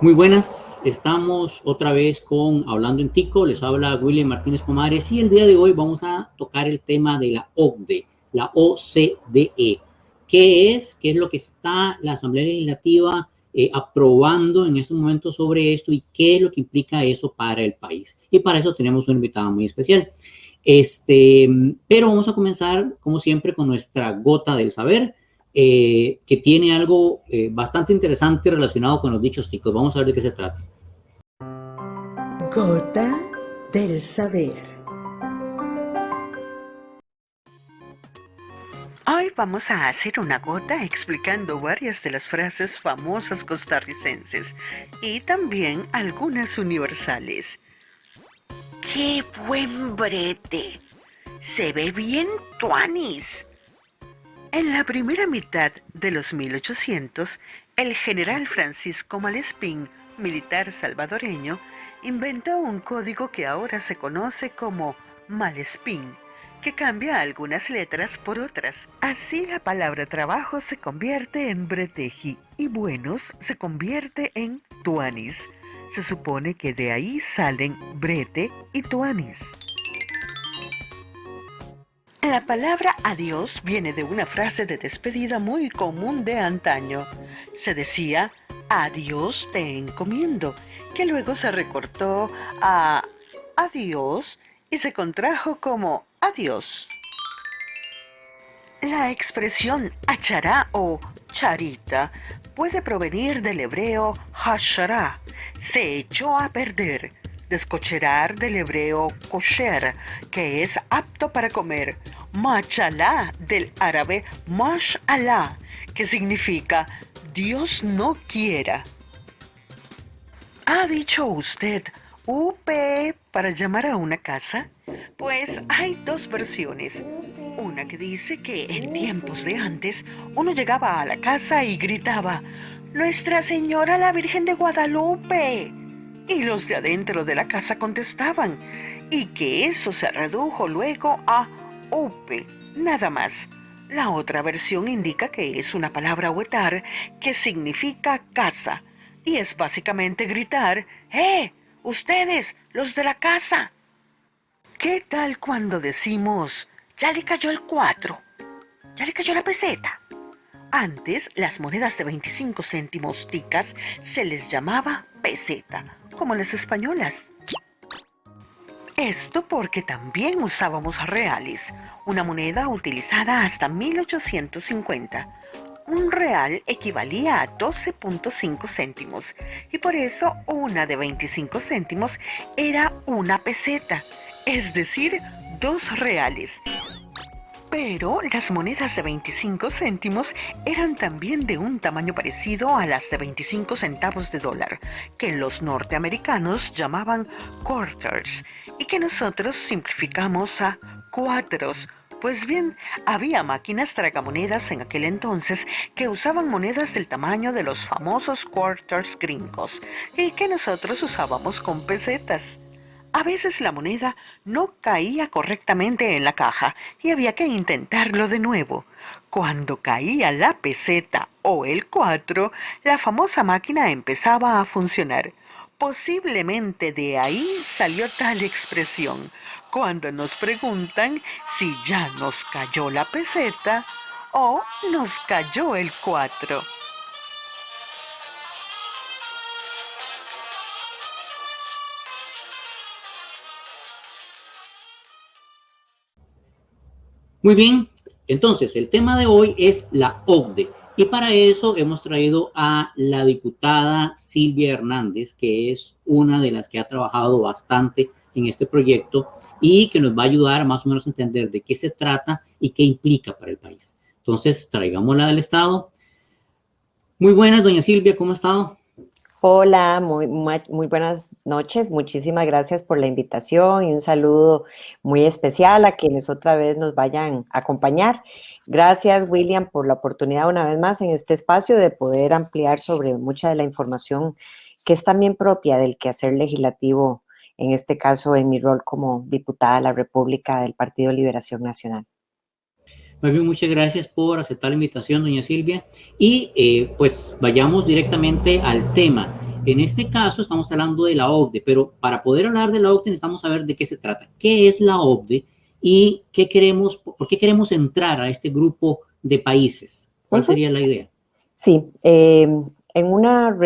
Muy buenas, estamos otra vez con Hablando en Tico, les habla William Martínez Pomares y el día de hoy vamos a tocar el tema de la OCDE, la OCDE. ¿Qué es? ¿Qué es lo que está la Asamblea Legislativa aprobando en este momento sobre esto y qué es lo que implica eso para el país? Y para eso tenemos un invitado muy especial. Pero vamos a comenzar, como siempre, con nuestra gota del saber que tiene algo bastante interesante relacionado con los dichos ticos. Vamos a ver de qué se trata. Gota del saber. Hoy vamos a hacer una gota explicando varias de las frases famosas costarricenses y también algunas universales. ¡Qué buen brete! Se ve bien tuanis. En la primera mitad de los 1800, el general Francisco Malespín, militar salvadoreño, inventó un código que ahora se conoce como Malespín, que cambia algunas letras por otras. Así la palabra trabajo se convierte en breteji y buenos se convierte en tuanis. Se supone que de ahí salen brete y tuanis. La palabra adiós viene de una frase de despedida muy común de antaño. Se decía adiós te encomiendo, que luego se recortó a adiós y se contrajo como adiós. La expresión achará o charita puede provenir del hebreo hashará, se echó a perder, descocherar del hebreo kosher, que es apto para comer, machalá del árabe mashallah, que significa Dios no quiera. ¿Ha dicho usted UP para llamar a una casa? Pues hay dos versiones. Una que dice que en tiempos de antes uno llegaba a la casa y gritaba ¡Nuestra Señora la Virgen de Guadalupe! Y los de adentro de la casa contestaban, y que eso se redujo luego a UPE, nada más. La otra versión indica que es una palabra huetar que significa casa, y es básicamente gritar ¡Ustedes, los de la casa! ¿Qué tal cuando decimos ya le cayó el 4? ¿Ya le cayó la peseta? Antes, las monedas de 25 céntimos ticas se les llamaba peseta, como las españolas. Esto porque también usábamos reales, una moneda utilizada hasta 1850. Un real equivalía a 12.5 céntimos y por eso una de 25 céntimos era una peseta, es decir, 2 reales. Pero las monedas de 25 céntimos eran también de un tamaño parecido a las de 25 centavos de dólar, que los norteamericanos llamaban quarters y que nosotros simplificamos a cuatros. Pues bien, había máquinas tragamonedas en aquel entonces que usaban monedas del tamaño de los famosos quarters gringos y que nosotros usábamos con pesetas. A veces la moneda no caía correctamente en la caja y había que intentarlo de nuevo. Cuando caía la peseta o el 4, la famosa máquina empezaba a funcionar. Posiblemente de ahí salió tal expresión cuando nos preguntan si ya nos cayó la peseta o nos cayó el 4. Muy bien, entonces el tema de hoy es la OCDE y para eso hemos traído a la diputada Silvia Hernández, que es una de las que ha trabajado bastante en este proyecto y que nos va a ayudar a más o menos a entender de qué se trata y qué implica para el país. Entonces, traigámosla del Estado. Muy buenas, doña Silvia, ¿cómo ha estado? Hola, muy buenas noches. Muchísimas gracias por la invitación y un saludo muy especial a quienes otra vez nos vayan a acompañar. Gracias, William, por la oportunidad una vez más en este espacio de poder ampliar sobre mucha de la información que es también propia del quehacer legislativo, en este caso en mi rol como diputada de la República del Partido Liberación Nacional. Muy bien, muchas gracias por aceptar la invitación, doña Silvia. Y pues vayamos directamente al tema. En este caso estamos hablando de la OCDE, pero para poder hablar de la OCDE necesitamos saber de qué se trata, qué es la OCDE y qué queremos, por qué queremos entrar a este grupo de países. ¿Cuál sería la idea? Sí, en una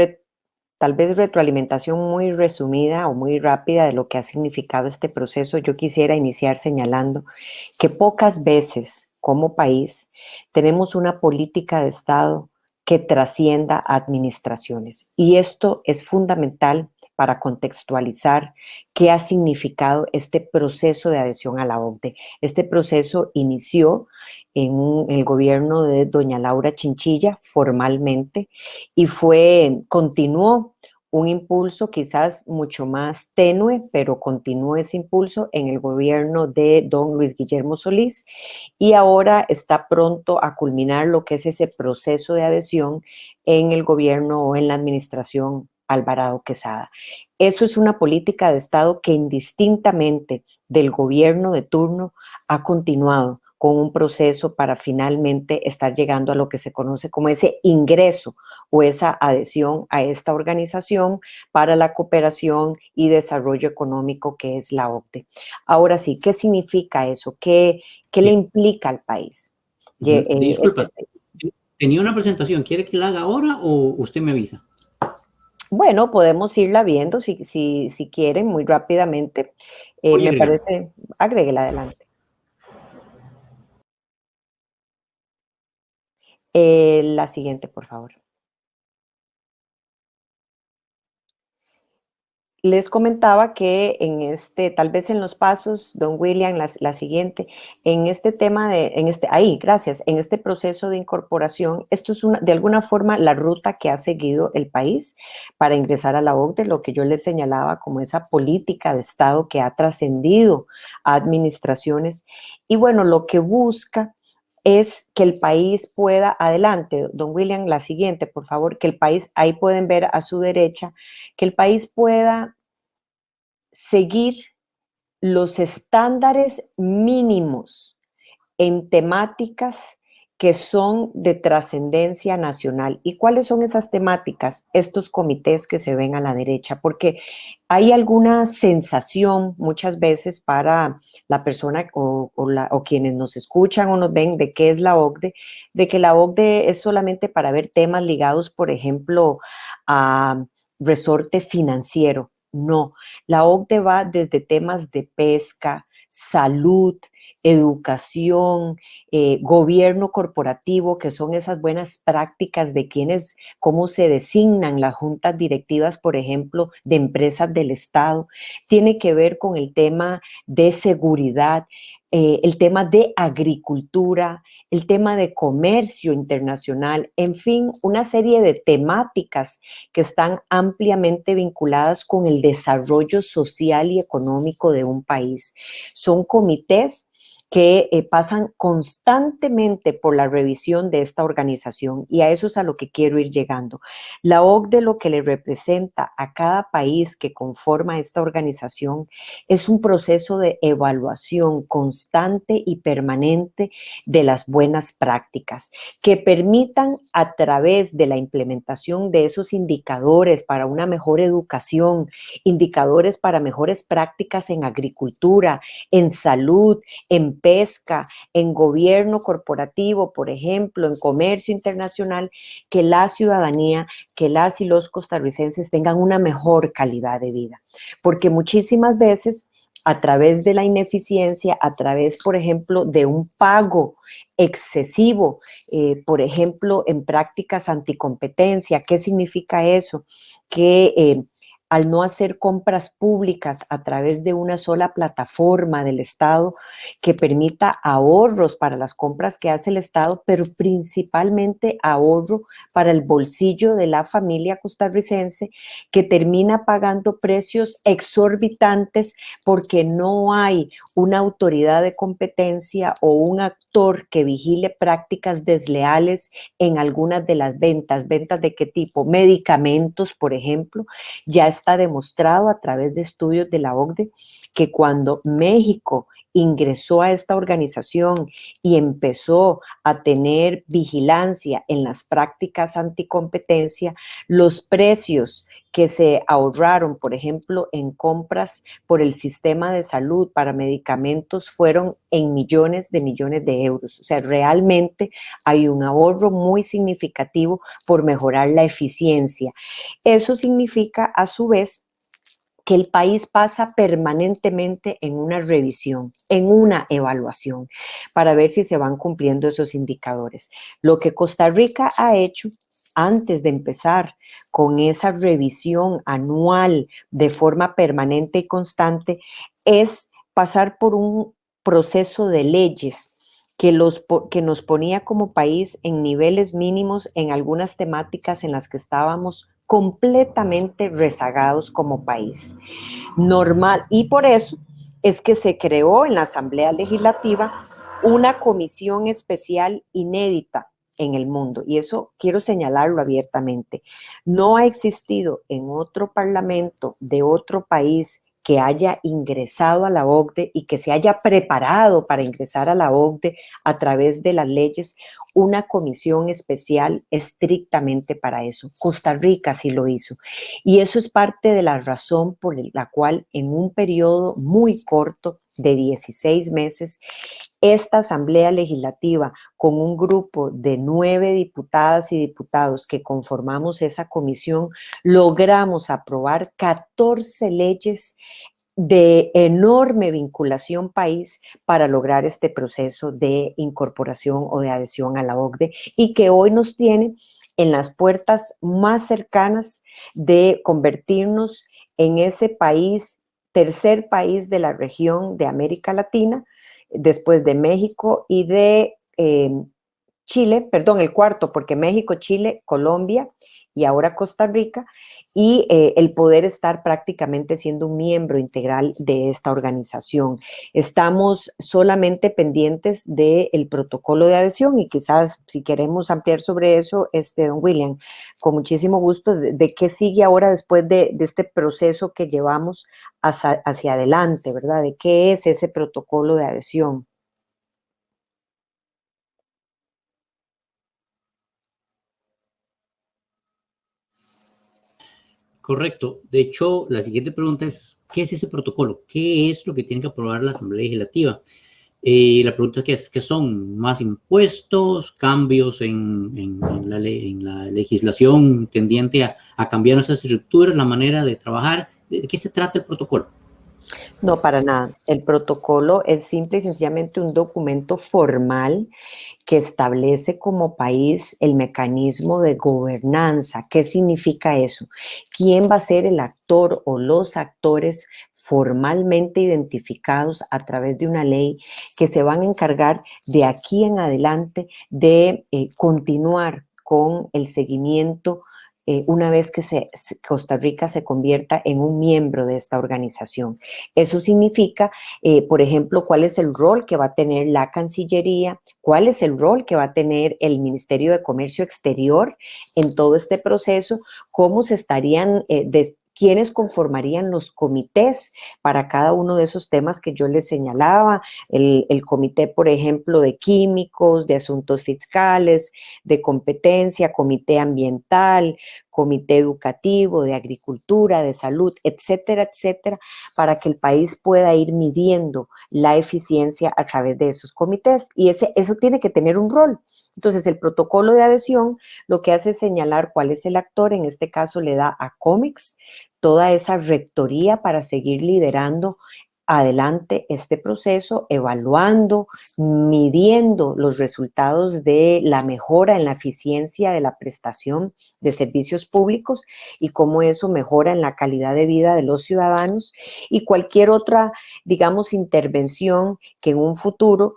tal vez retroalimentación muy resumida o muy rápida de lo que ha significado este proceso, yo quisiera iniciar señalando que pocas veces como país tenemos una política de Estado que trascienda administraciones. Y esto es fundamental para contextualizar qué ha significado este proceso de adhesión a la OCDE. Este proceso inició en el gobierno de doña Laura Chinchilla formalmente y continuó un impulso quizás mucho más tenue, pero continuó ese impulso en el gobierno de don Luis Guillermo Solís y ahora está pronto a culminar lo que es ese proceso de adhesión en el gobierno o en la administración Alvarado Quesada. Eso es una política de Estado que indistintamente del gobierno de turno ha continuado con un proceso para finalmente estar llegando a lo que se conoce como ese ingreso o esa adhesión a esta organización para la cooperación y desarrollo económico que es la OCDE. Ahora sí, ¿qué significa eso? ¿Qué le implica al país? Disculpa, tenía una presentación, ¿quiere que la haga ahora o usted me avisa? Bueno, podemos irla viendo si quieren muy rápidamente. Me parece, agréguela adelante. La siguiente, por favor. Les comentaba que tal vez en los pasos, don William, la siguiente, en este tema en este proceso de incorporación, esto es de alguna forma la ruta que ha seguido el país para ingresar a la OCDE, lo que yo les señalaba como esa política de Estado que ha trascendido a administraciones. Y bueno, lo que busca es que el país pueda, adelante, don William, la siguiente, por favor, que el país, ahí pueden ver a su derecha, que el país pueda seguir los estándares mínimos en temáticas que son de trascendencia nacional. ¿Y cuáles son esas temáticas? Estos comités que se ven a la derecha, porque hay alguna sensación muchas veces para la persona o quienes nos escuchan o nos ven de qué es la OCDE, de que la OCDE es solamente para ver temas ligados, por ejemplo, a resorte financiero. No, la OCDE va desde temas de pesca, salud, educación, gobierno corporativo, que son esas buenas prácticas de cómo se designan las juntas directivas, por ejemplo, de empresas del Estado. Tiene que ver con el tema de seguridad, el tema de agricultura, el tema de comercio internacional, en fin, una serie de temáticas que están ampliamente vinculadas con el desarrollo social y económico de un país. Son comités que pasan constantemente por la revisión de esta organización y a eso es a lo que quiero ir llegando. La OCDE lo que le representa a cada país que conforma esta organización es un proceso de evaluación constante y permanente de las buenas prácticas que permitan a través de la implementación de esos indicadores para una mejor educación, indicadores para mejores prácticas en agricultura, en salud, en pesca, en gobierno corporativo, por ejemplo, en comercio internacional, que la ciudadanía, que las y los costarricenses tengan una mejor calidad de vida. Porque muchísimas veces, a través de la ineficiencia, a través, por ejemplo, de un pago excesivo, por ejemplo, en prácticas anticompetencia. ¿Qué significa eso? Que al no hacer compras públicas a través de una sola plataforma del Estado que permita ahorros para las compras que hace el Estado, pero principalmente ahorro para el bolsillo de la familia costarricense que termina pagando precios exorbitantes porque no hay una autoridad de competencia o un actor que vigile prácticas desleales en algunas de las ventas. ¿Ventas de qué tipo? Medicamentos, por ejemplo. Ya está demostrado a través de estudios de la OCDE que cuando México ingresó a esta organización y empezó a tener vigilancia en las prácticas anticompetencia, los precios que se ahorraron, por ejemplo, en compras por el sistema de salud para medicamentos fueron en millones de euros. O sea, realmente hay un ahorro muy significativo por mejorar la eficiencia. Eso significa, a su vez, que el país pasa permanentemente en una revisión, en una evaluación, para ver si se van cumpliendo esos indicadores. Lo que Costa Rica ha hecho antes de empezar con esa revisión anual de forma permanente y constante es pasar por un proceso de leyes que nos ponía como país en niveles mínimos en algunas temáticas en las que estábamos completamente rezagados como país. Normal, y por eso es que se creó en la Asamblea Legislativa una comisión especial inédita en el mundo, y eso quiero señalarlo abiertamente. No ha existido en otro parlamento de otro país que haya ingresado a la OCDE y que se haya preparado para ingresar a la OCDE a través de las leyes, una comisión especial estrictamente para eso. Costa Rica sí lo hizo. Y eso es parte de la razón por la cual en un periodo muy corto de 16 meses, esta Asamblea Legislativa, con un grupo de 9 diputadas y diputados que conformamos esa comisión, logramos aprobar 14 leyes de enorme vinculación país para lograr este proceso de incorporación o de adhesión a la OCDE y que hoy nos tiene en las puertas más cercanas de convertirnos en ese país, tercer país de la región de América Latina, después de México y de Chile, perdón, el cuarto, porque México, Chile, Colombia y ahora Costa Rica, y el poder estar prácticamente siendo un miembro integral de esta organización. Estamos solamente pendientes del protocolo de adhesión y quizás si queremos ampliar sobre eso, don William, con muchísimo gusto, de qué sigue ahora después de este proceso que llevamos hacia adelante, ¿verdad? ¿De qué es ese protocolo de adhesión? Correcto. De hecho, la siguiente pregunta es, ¿qué es ese protocolo? ¿Qué es lo que tiene que aprobar la Asamblea Legislativa? La pregunta es, ¿qué son? ¿Más impuestos? ¿Cambios en la legislación tendiente a cambiar nuestras estructuras, la manera de trabajar? ¿De qué se trata el protocolo? No, para nada. El protocolo es simple y sencillamente un documento formal que establece como país el mecanismo de gobernanza. ¿Qué significa eso? ¿Quién va a ser el actor o los actores formalmente identificados a través de una ley que se van a encargar de aquí en adelante de continuar con el seguimiento una vez que Costa Rica se convierta en un miembro de esta organización? Eso significa, por ejemplo, cuál es el rol que va a tener la Cancillería, cuál es el rol que va a tener el Ministerio de Comercio Exterior en todo este proceso, cómo se estarían quiénes conformarían los comités para cada uno de esos temas que yo les señalaba, el comité, por ejemplo, de químicos, de asuntos fiscales, de competencia, comité ambiental, comité educativo, de agricultura, de salud, etcétera, etcétera, para que el país pueda ir midiendo la eficiencia a través de esos comités. Y eso tiene que tener un rol. Entonces, el protocolo de adhesión lo que hace es señalar cuál es el actor, en este caso le da a COMEX toda esa rectoría para seguir liderando adelante este proceso, evaluando, midiendo los resultados de la mejora en la eficiencia de la prestación de servicios públicos y cómo eso mejora en la calidad de vida de los ciudadanos y cualquier otra, digamos, intervención que en un futuro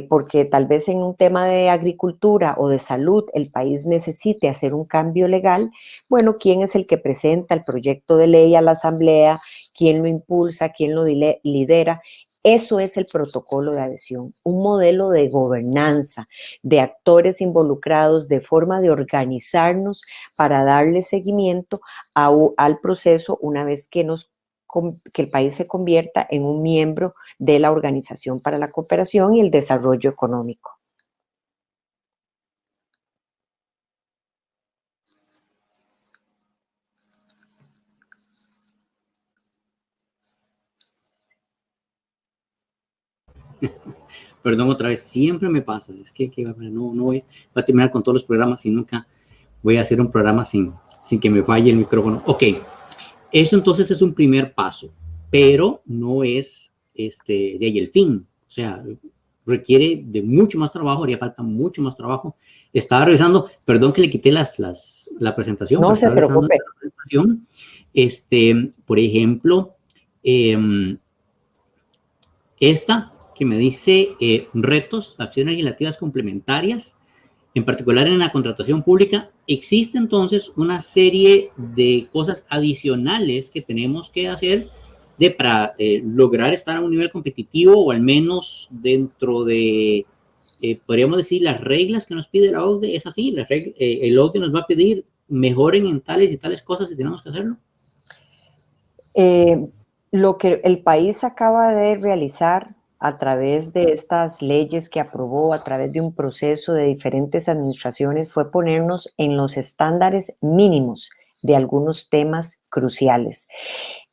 porque tal vez en un tema de agricultura o de salud el país necesite hacer un cambio legal, bueno, ¿quién es el que presenta el proyecto de ley a la Asamblea? ¿Quién lo impulsa? ¿Quién lo lidera? Eso es el protocolo de adhesión, un modelo de gobernanza, de actores involucrados, de forma de organizarnos para darle seguimiento al proceso una vez que nos que el país se convierta en un miembro de la Organización para la Cooperación y el Desarrollo Económico. Perdón otra vez, siempre me pasa, es que no voy a terminar con todos los programas y nunca voy a hacer un programa sin que me falle el micrófono. Ok, eso entonces es un primer paso, pero no es de ahí el fin, o sea, requiere de mucho más trabajo, haría falta mucho más trabajo. Estaba revisando, perdón que le quité la presentación, no pero se estaba revisando preocupe. la presentación, por ejemplo, esta que me dice retos, acciones legislativas complementarias, en particular en la contratación pública, existe entonces una serie de cosas adicionales que tenemos que hacer para lograr estar a un nivel competitivo o al menos dentro de, podríamos decir, las reglas que nos pide la OCDE. Es así, el OCDE nos va a pedir mejoren en tales y tales cosas y tenemos que hacerlo. Lo que el país acaba de realizar a través de estas leyes que aprobó, a través de un proceso de diferentes administraciones, fue ponernos en los estándares mínimos de algunos temas cruciales.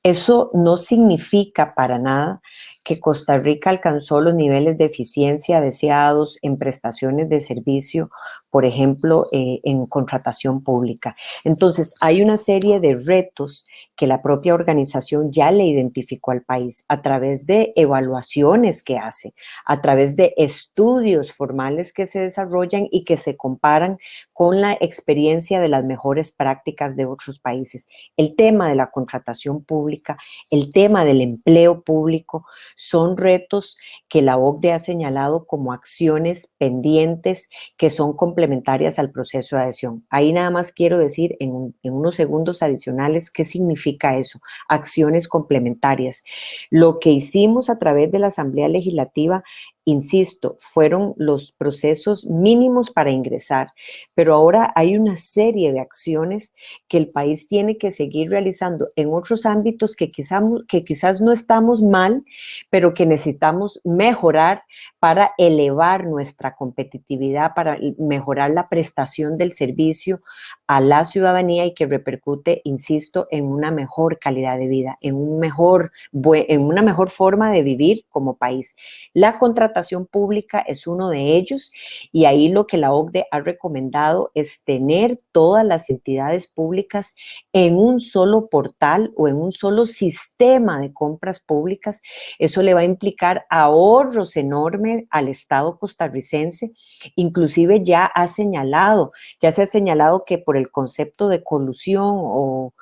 Eso no significa para nada que Costa Rica alcanzó los niveles de eficiencia deseados en prestaciones de servicio, por ejemplo, en contratación pública. Entonces, hay una serie de retos que la propia organización ya le identificó al país a través de evaluaciones que hace, a través de estudios formales que se desarrollan y que se comparan con la experiencia de las mejores prácticas de otros países. El tema de la contratación pública, el tema del empleo público, son retos que la OCDE ha señalado como acciones pendientes que son complementarias al proceso de adhesión. Ahí nada más quiero decir en unos segundos adicionales qué significa eso, acciones complementarias. Lo que hicimos a través de la Asamblea Legislativa, insisto, fueron los procesos mínimos para ingresar, pero ahora hay una serie de acciones que el país tiene que seguir realizando en otros ámbitos que quizás no estamos mal, pero que necesitamos mejorar para elevar nuestra competitividad, para mejorar la prestación del servicio a la ciudadanía y que repercute, insisto, en una mejor calidad de vida, en una mejor forma de vivir como país. La contratación pública es uno de ellos y ahí lo que la OCDE ha recomendado es tener todas las entidades públicas en un solo portal o en un solo sistema de compras públicas. Eso le va a implicar ahorros enormes al Estado costarricense. Inclusive ya se ha señalado que por el concepto de colusión o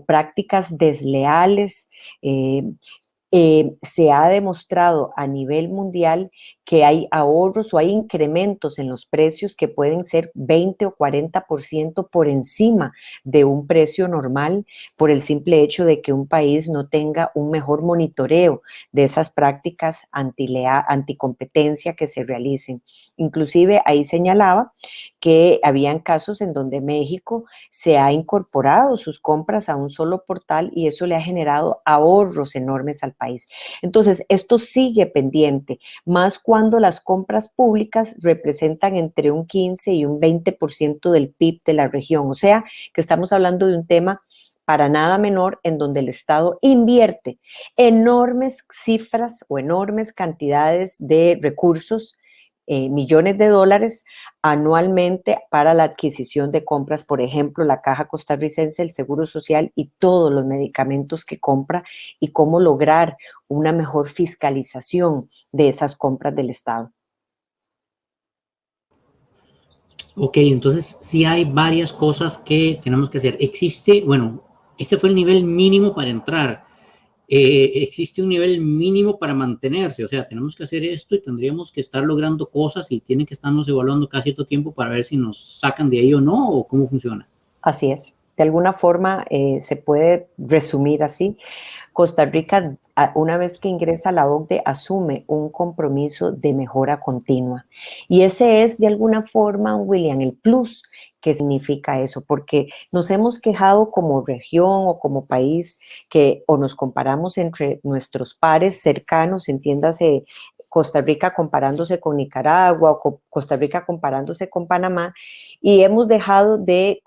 prácticas desleales, se ha demostrado a nivel mundial que hay ahorros o hay incrementos en los precios que pueden ser 20 o 40% por encima de un precio normal por el simple hecho de que un país no tenga un mejor monitoreo de esas prácticas anticompetencia que se realicen. Inclusive ahí señalaba que habían casos en donde México se ha incorporado sus compras a un solo portal y eso le ha generado ahorros enormes al país. Entonces, esto sigue pendiente, más cuando las compras públicas representan entre un 15 y un 20% del PIB de la región. O sea, que estamos hablando de un tema para nada menor en donde el Estado invierte enormes cifras o enormes cantidades de recursos, millones de dólares anualmente para la adquisición de compras, por ejemplo, la Caja Costarricense, el Seguro Social y todos los medicamentos que compra y cómo lograr una mejor fiscalización de esas compras del Estado. Ok, entonces sí hay varias cosas que tenemos que hacer. Ese fue el nivel mínimo para entrar. Existe un nivel mínimo para mantenerse, o sea, tenemos que hacer esto y tendríamos que estar logrando cosas y tienen que estarnos evaluando cada cierto tiempo para ver si nos sacan de ahí o no, o cómo funciona. Así es. De alguna forma se puede resumir así. Costa Rica, una vez que ingresa a la OCDE, asume un compromiso de mejora continua. Y ese es, de alguna forma, William, el plus qué significa eso, porque nos hemos quejado como región o como país que o nos comparamos entre nuestros pares cercanos, entiéndase Costa Rica comparándose con Nicaragua o Costa Rica comparándose con Panamá, y hemos dejado de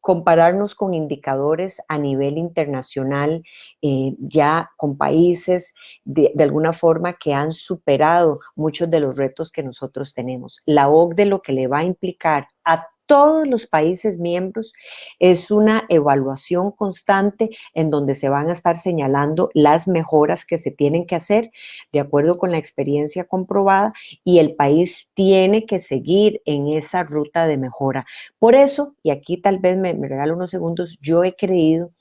compararnos con indicadores a nivel internacional, ya con países de alguna forma que han superado muchos de los retos que nosotros tenemos. La OCDE lo que le va a implicar a todos los países miembros es una evaluación constante en donde se van a estar señalando las mejoras que se tienen que hacer de acuerdo con la experiencia comprobada, y el país tiene que seguir en esa ruta de mejora. Por eso, y aquí tal vez me regalo unos segundos, yo he creído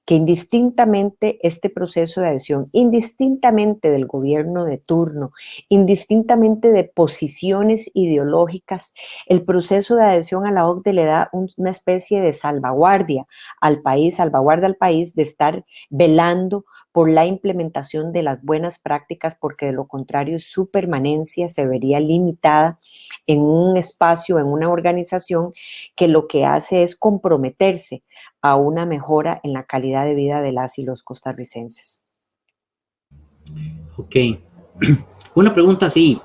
que indistintamente este proceso de adhesión, indistintamente del gobierno de turno, indistintamente de posiciones ideológicas, el proceso de adhesión a la OCDE le da una especie de salvaguardia al país de estar velando por la implementación de las buenas prácticas, porque de lo contrario su permanencia se vería limitada en un espacio, en una organización que lo que hace es comprometerse a una mejora en la calidad de vida de las y los costarricenses. Ok. Una pregunta así,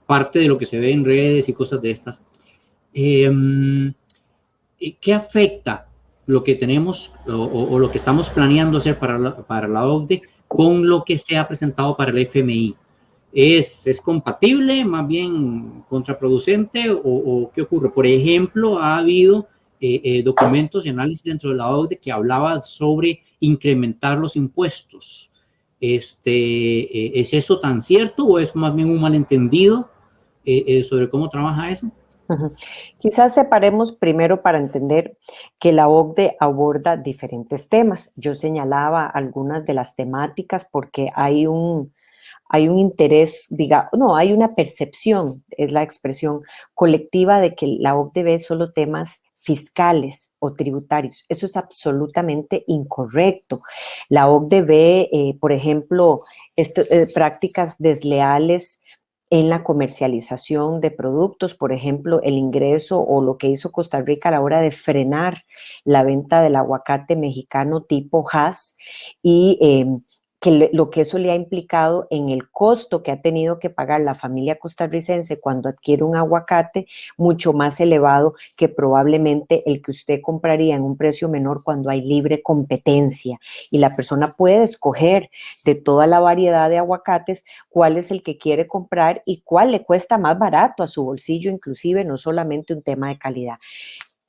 parte de lo que se ve en redes y cosas de estas. ¿Qué afecta lo que tenemos o lo que estamos planeando hacer para la OCDE con lo que se ha presentado para el FMI? ¿Es compatible, más bien contraproducente, o qué ocurre? Por ejemplo, ha habido documentos y análisis dentro de la OCDE que hablaba sobre incrementar los impuestos. ¿Es eso tan cierto o es más bien un malentendido sobre cómo trabaja eso? Quizás separemos primero para entender que la OCDE aborda diferentes temas. Yo señalaba algunas de las temáticas porque hay un interés, hay una percepción, es la expresión colectiva, de que la OCDE ve solo temas fiscales o tributarios. Eso es absolutamente incorrecto. La OCDE ve, por ejemplo, prácticas desleales en la comercialización de productos, por ejemplo, el ingreso o lo que hizo Costa Rica a la hora de frenar la venta del aguacate mexicano tipo Hass, y lo que eso le ha implicado en el costo que ha tenido que pagar la familia costarricense cuando adquiere un aguacate, mucho más elevado que probablemente el que usted compraría en un precio menor cuando hay libre competencia y la persona puede escoger de toda la variedad de aguacates cuál es el que quiere comprar y cuál le cuesta más barato a su bolsillo, inclusive, no solamente un tema de calidad.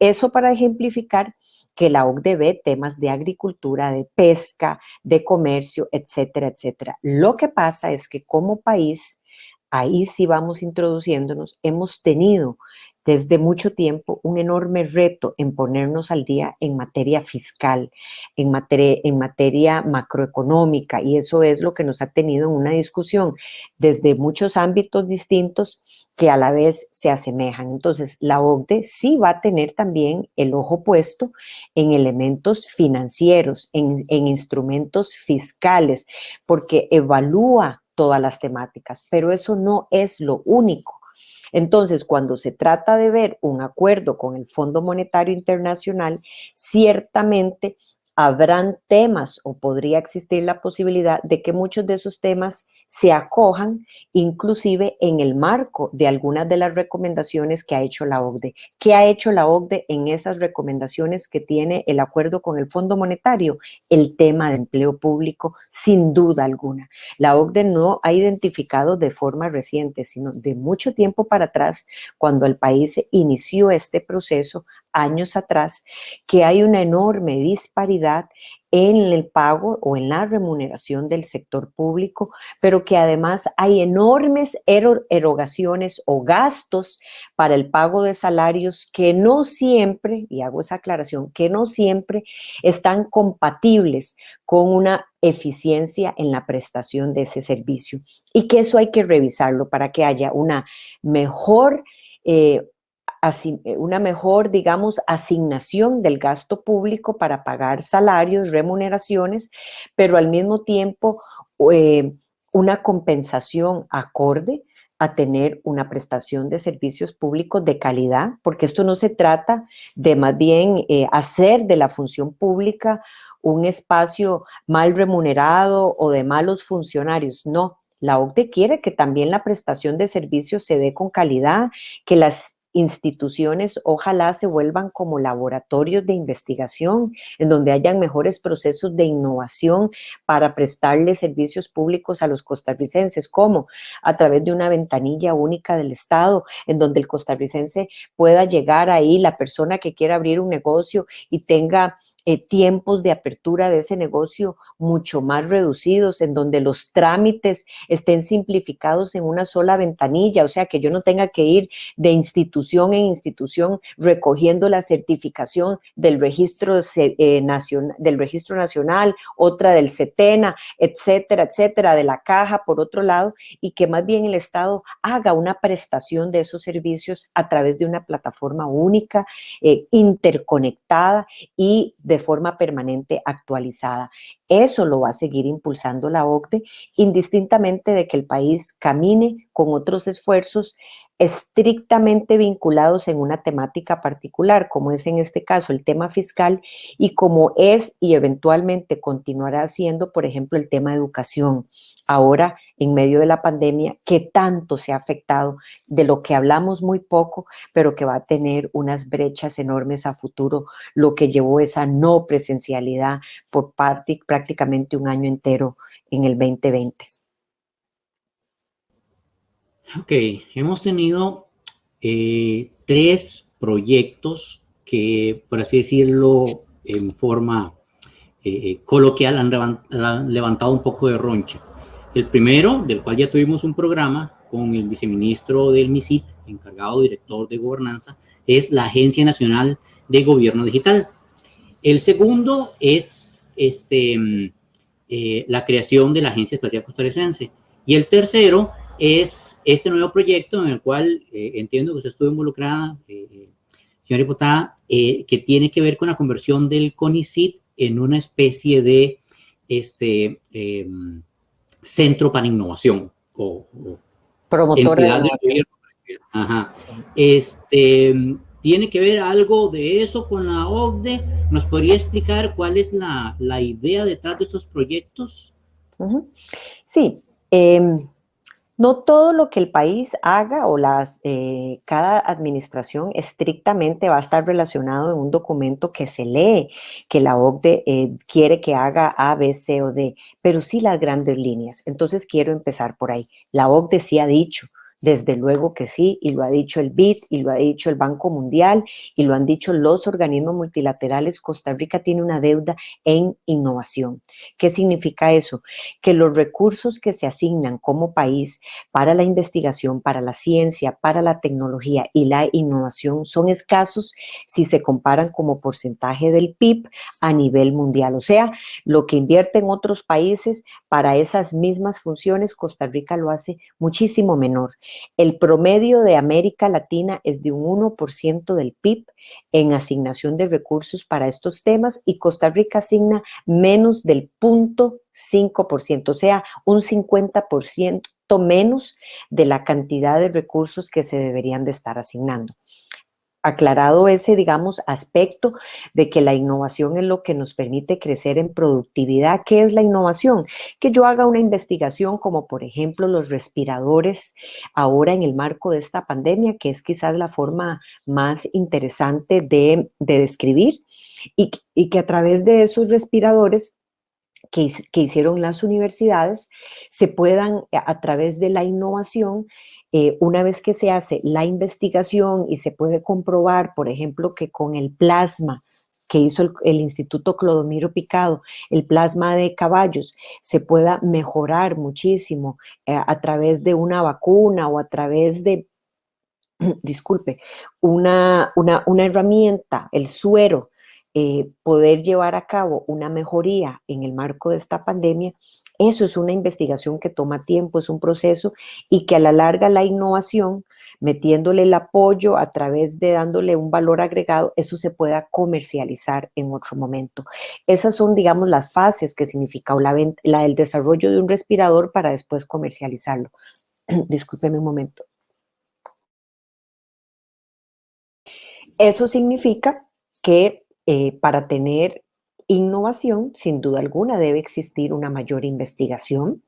Eso para ejemplificar que la OCDE ve temas de agricultura, de pesca, de comercio, etcétera, etcétera. Lo que pasa es que como país, ahí sí vamos introduciéndonos, hemos tenido desde mucho tiempo un enorme reto en ponernos al día en materia fiscal, en materia macroeconómica, y eso es lo que nos ha tenido en una discusión desde muchos ámbitos distintos que a la vez se asemejan. Entonces, la OCDE sí va a tener también el ojo puesto en elementos financieros, en instrumentos fiscales, porque evalúa todas las temáticas, pero eso no es lo único. Entonces, cuando se trata de ver un acuerdo con el Fondo Monetario Internacional, ciertamente habrán temas o podría existir la posibilidad de que muchos de esos temas se acojan inclusive en el marco de algunas de las recomendaciones que ha hecho la OCDE. ¿Qué ha hecho la OCDE en esas recomendaciones que tiene el acuerdo con el Fondo Monetario? El tema de empleo público, sin duda alguna. La OCDE no ha identificado de forma reciente, sino de mucho tiempo para atrás, cuando el país inició este proceso, años atrás, que hay una enorme disparidad en el pago o en la remuneración del sector público, pero que además hay enormes erogaciones o gastos para el pago de salarios que no siempre, y hago esa aclaración, que no siempre están compatibles con una eficiencia en la prestación de ese servicio, y que eso hay que revisarlo para que haya una mejor digamos, asignación del gasto público para pagar salarios, remuneraciones, pero al mismo tiempo una compensación acorde a tener una prestación de servicios públicos de calidad, porque esto no se trata de más bien hacer de la función pública un espacio mal remunerado o de malos funcionarios. No, la OCDE quiere que también la prestación de servicios se dé con calidad, que las instituciones ojalá se vuelvan como laboratorios de investigación, en donde hayan mejores procesos de innovación para prestarle servicios públicos a los costarricenses, como a través de una ventanilla única del Estado, en donde el costarricense pueda llegar ahí, la persona que quiera abrir un negocio y tenga tiempos de apertura de ese negocio mucho más reducidos, en donde los trámites estén simplificados en una sola ventanilla, o sea, que yo no tenga que ir de institución en institución recogiendo la certificación del registro nacional, otra del CETENA, etcétera, etcétera, de la caja por otro lado, y que más bien el Estado haga una prestación de esos servicios a través de una plataforma única, interconectada y de forma permanente actualizada. Eso lo va a seguir impulsando la OCDE, indistintamente de que el país camine con otros esfuerzos estrictamente vinculados en una temática particular, como es en este caso el tema fiscal, y como es y eventualmente continuará siendo, por ejemplo, el tema de educación. Ahora, en medio de la pandemia, que tanto se ha afectado, de lo que hablamos muy poco, pero que va a tener unas brechas enormes a futuro, lo que llevó esa no presencialidad por prácticamente un año entero en el 2020. Ok, hemos tenido 3 proyectos que, por así decirlo, en forma coloquial han levantado un poco de roncha. El primero, del cual ya tuvimos un programa con el viceministro del MISIT, encargado director de gobernanza, es la Agencia Nacional de Gobierno Digital. El segundo es la creación de la Agencia Espacial Costarricense. Y el tercero es este nuevo proyecto en el cual entiendo que usted estuvo involucrada, señora diputada, que tiene que ver con la conversión del CONICIT en una especie de centro para innovación o promotora entidad del gobierno. Ajá. ¿Tiene que ver algo de eso con la OCDE? ¿Nos podría explicar cuál es la idea detrás de estos proyectos? Sí, no todo lo que el país haga o cada administración estrictamente va a estar relacionado en un documento que se lee, que la OCDE quiere que haga A, B, C o D, pero sí las grandes líneas. Entonces quiero empezar por ahí. La OCDE sí ha dicho, desde luego que sí, y lo ha dicho el BID, y lo ha dicho el Banco Mundial, y lo han dicho los organismos multilaterales. Costa Rica tiene una deuda en innovación. ¿Qué significa eso? Que los recursos que se asignan como país para la investigación, para la ciencia, para la tecnología y la innovación son escasos si se comparan como porcentaje del PIB a nivel mundial. O sea, lo que invierten otros países para esas mismas funciones, Costa Rica lo hace muchísimo menor. El promedio de América Latina es de un 1% del PIB en asignación de recursos para estos temas, y Costa Rica asigna menos del 0.5%, o sea, un 50% menos de la cantidad de recursos que se deberían de estar asignando. Aclarado ese, digamos, aspecto de que la innovación es lo que nos permite crecer en productividad. ¿Qué es la innovación? Que yo haga una investigación como, por ejemplo, los respiradores ahora en el marco de esta pandemia, que es quizás la forma más interesante de describir, y que a través de esos respiradores que hicieron las universidades se puedan, a través de la innovación, una vez que se hace la investigación y se puede comprobar, por ejemplo, que con el plasma que hizo el Instituto Clodomiro Picado, el plasma de caballos, se pueda mejorar muchísimo a través de una vacuna o a través de, disculpe, una herramienta, el suero, poder llevar a cabo una mejoría en el marco de esta pandemia. Eso es una investigación que toma tiempo, es un proceso, y que a la larga la innovación, metiéndole el apoyo a través de dándole un valor agregado, eso se pueda comercializar en otro momento. Esas son, digamos, las fases que significa el desarrollo de un respirador para después comercializarlo. Discúlpeme un momento. Eso significa que para tener innovación, sin duda alguna, debe existir una mayor investigación,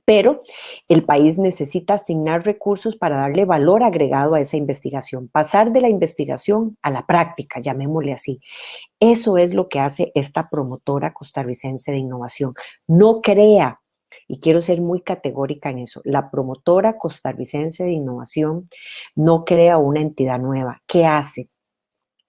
pero el país necesita asignar recursos para darle valor agregado a esa investigación, pasar de la investigación a la práctica, llamémosle así. Eso es lo que hace esta promotora costarricense de innovación. No crea, y quiero ser muy categórica en eso, la promotora costarricense de innovación no crea una entidad nueva. ¿Qué hace?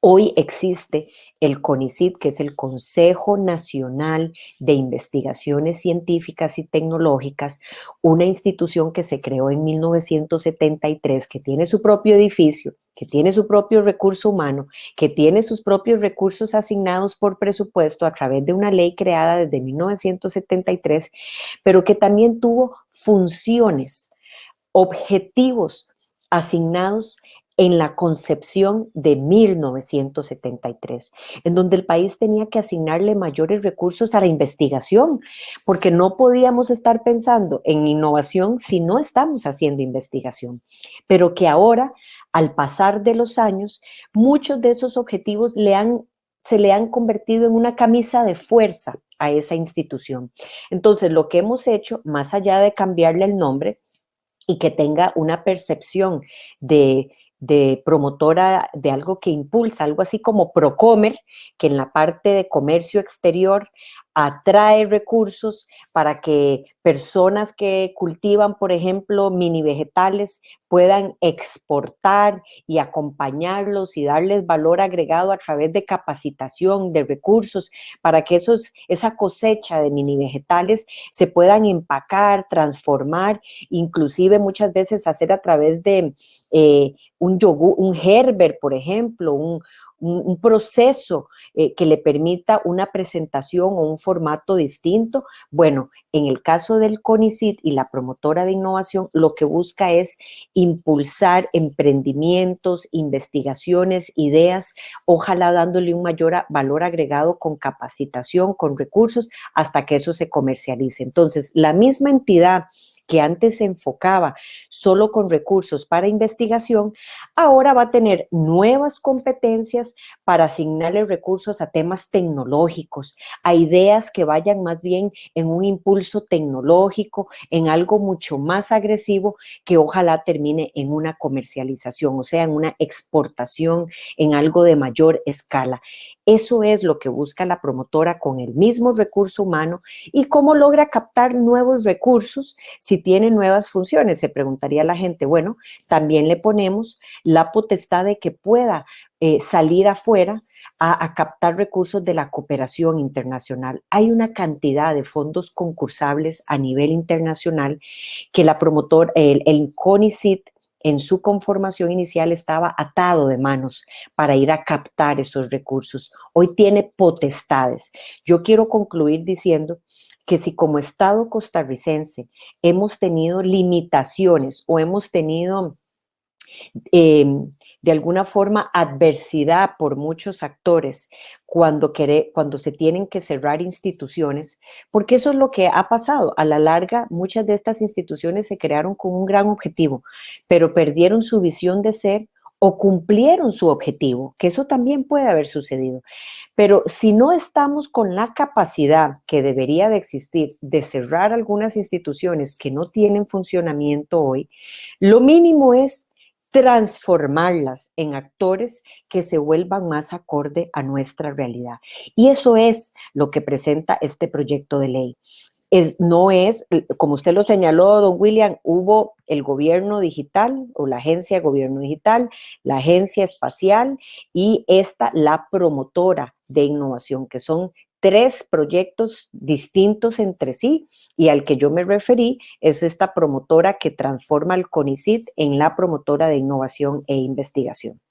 Hoy existe el CONICIT, que es el Consejo Nacional de Investigaciones Científicas y Tecnológicas, una institución que se creó en 1973, que tiene su propio edificio, que tiene su propio recurso humano, que tiene sus propios recursos asignados por presupuesto a través de una ley creada desde 1973, pero que también tuvo funciones, objetivos asignados en la concepción de 1973, en donde el país tenía que asignarle mayores recursos a la investigación, porque no podíamos estar pensando en innovación si no estamos haciendo investigación, pero que ahora, al pasar de los años, muchos de esos objetivos se le han convertido en una camisa de fuerza a esa institución. Entonces, lo que hemos hecho, más allá de cambiarle el nombre y que tenga una percepción de promotora de algo que impulsa, algo así como Procomer, que en la parte de comercio exterior atrae recursos para que personas que cultivan, por ejemplo, mini vegetales puedan exportar y acompañarlos y darles valor agregado a través de capacitación, de recursos, para que esa cosecha de mini vegetales se puedan empacar, transformar, inclusive muchas veces hacer a través de un yogur, un Gerber, por ejemplo, un proceso que le permita una presentación o un formato distinto. Bueno, en el caso del CONICIT y la promotora de innovación, lo que busca es impulsar emprendimientos, investigaciones, ideas, ojalá dándole un mayor valor agregado con capacitación, con recursos, hasta que eso se comercialice. Entonces, la misma entidad que antes se enfocaba solo con recursos para investigación, ahora va a tener nuevas competencias para asignarle recursos a temas tecnológicos, a ideas que vayan más bien en un impulso tecnológico, en algo mucho más agresivo que ojalá termine en una comercialización, o sea, en una exportación, en algo de mayor escala. Eso es lo que busca la promotora con el mismo recurso humano. ¿Y cómo logra captar nuevos recursos si tiene nuevas funciones? Se preguntaría la gente. Bueno, también le ponemos la potestad de que pueda salir afuera a captar recursos de la cooperación internacional. Hay una cantidad de fondos concursables a nivel internacional que la promotora, el CONICIT, en su conformación inicial estaba atado de manos para ir a captar esos recursos. Hoy tiene potestades. Yo quiero concluir diciendo que si como Estado costarricense hemos tenido limitaciones o hemos tenido de alguna forma adversidad por muchos actores cuando se tienen que cerrar instituciones, porque eso es lo que ha pasado. A la larga, muchas de estas instituciones se crearon con un gran objetivo, pero perdieron su visión de ser o cumplieron su objetivo, que eso también puede haber sucedido. Pero si no estamos con la capacidad que debería de existir de cerrar algunas instituciones que no tienen funcionamiento hoy, lo mínimo es transformarlas en actores que se vuelvan más acorde a nuestra realidad. Y eso es lo que presenta este proyecto de ley. No es, como usted lo señaló, don William, hubo el gobierno digital o la agencia de gobierno digital, la agencia espacial y la promotora de innovación, que son 3 proyectos distintos entre sí, y al que yo me referí es esta promotora que transforma al CONICIT en la promotora de innovación e investigación.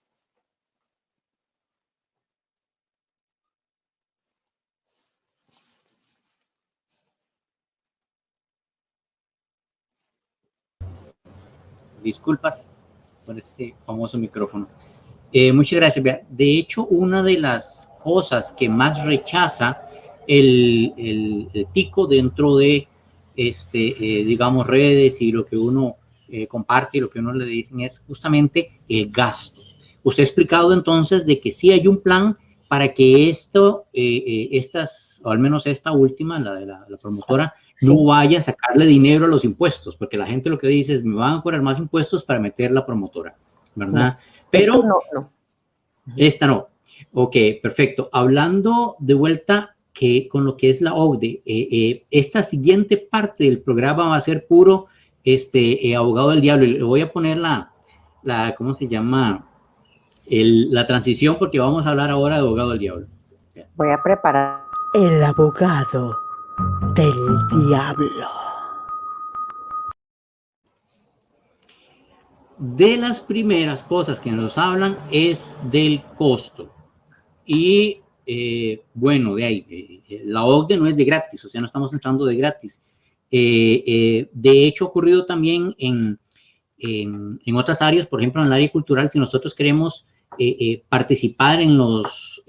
Disculpas por este famoso micrófono. Muchas gracias. De hecho, una de las cosas que más rechaza el tico dentro de, digamos, redes y lo que uno comparte y lo que uno le dicen es justamente el gasto. Usted ha explicado entonces de que sí hay un plan para que esto, o al menos esta última, la de la promotora, no vaya a sacarle dinero a los impuestos, porque la gente lo que dice es, me van a cobrar más impuestos para meter la promotora, ¿verdad? No, pero no. esta no. Ok, perfecto. Hablando de vuelta que con lo que es la OCDE, esta siguiente parte del programa va a ser puro abogado del diablo. Le voy a poner ¿cómo se llama? La transición, porque vamos a hablar ahora de abogado del diablo. Voy a preparar. El abogado del diablo. De las primeras cosas que nos hablan es del costo. Y bueno, de ahí, la OCDE no es de gratis, o sea, no estamos entrando de gratis. De hecho, ha ocurrido también en otras áreas, por ejemplo, en el área cultural, si nosotros queremos participar en los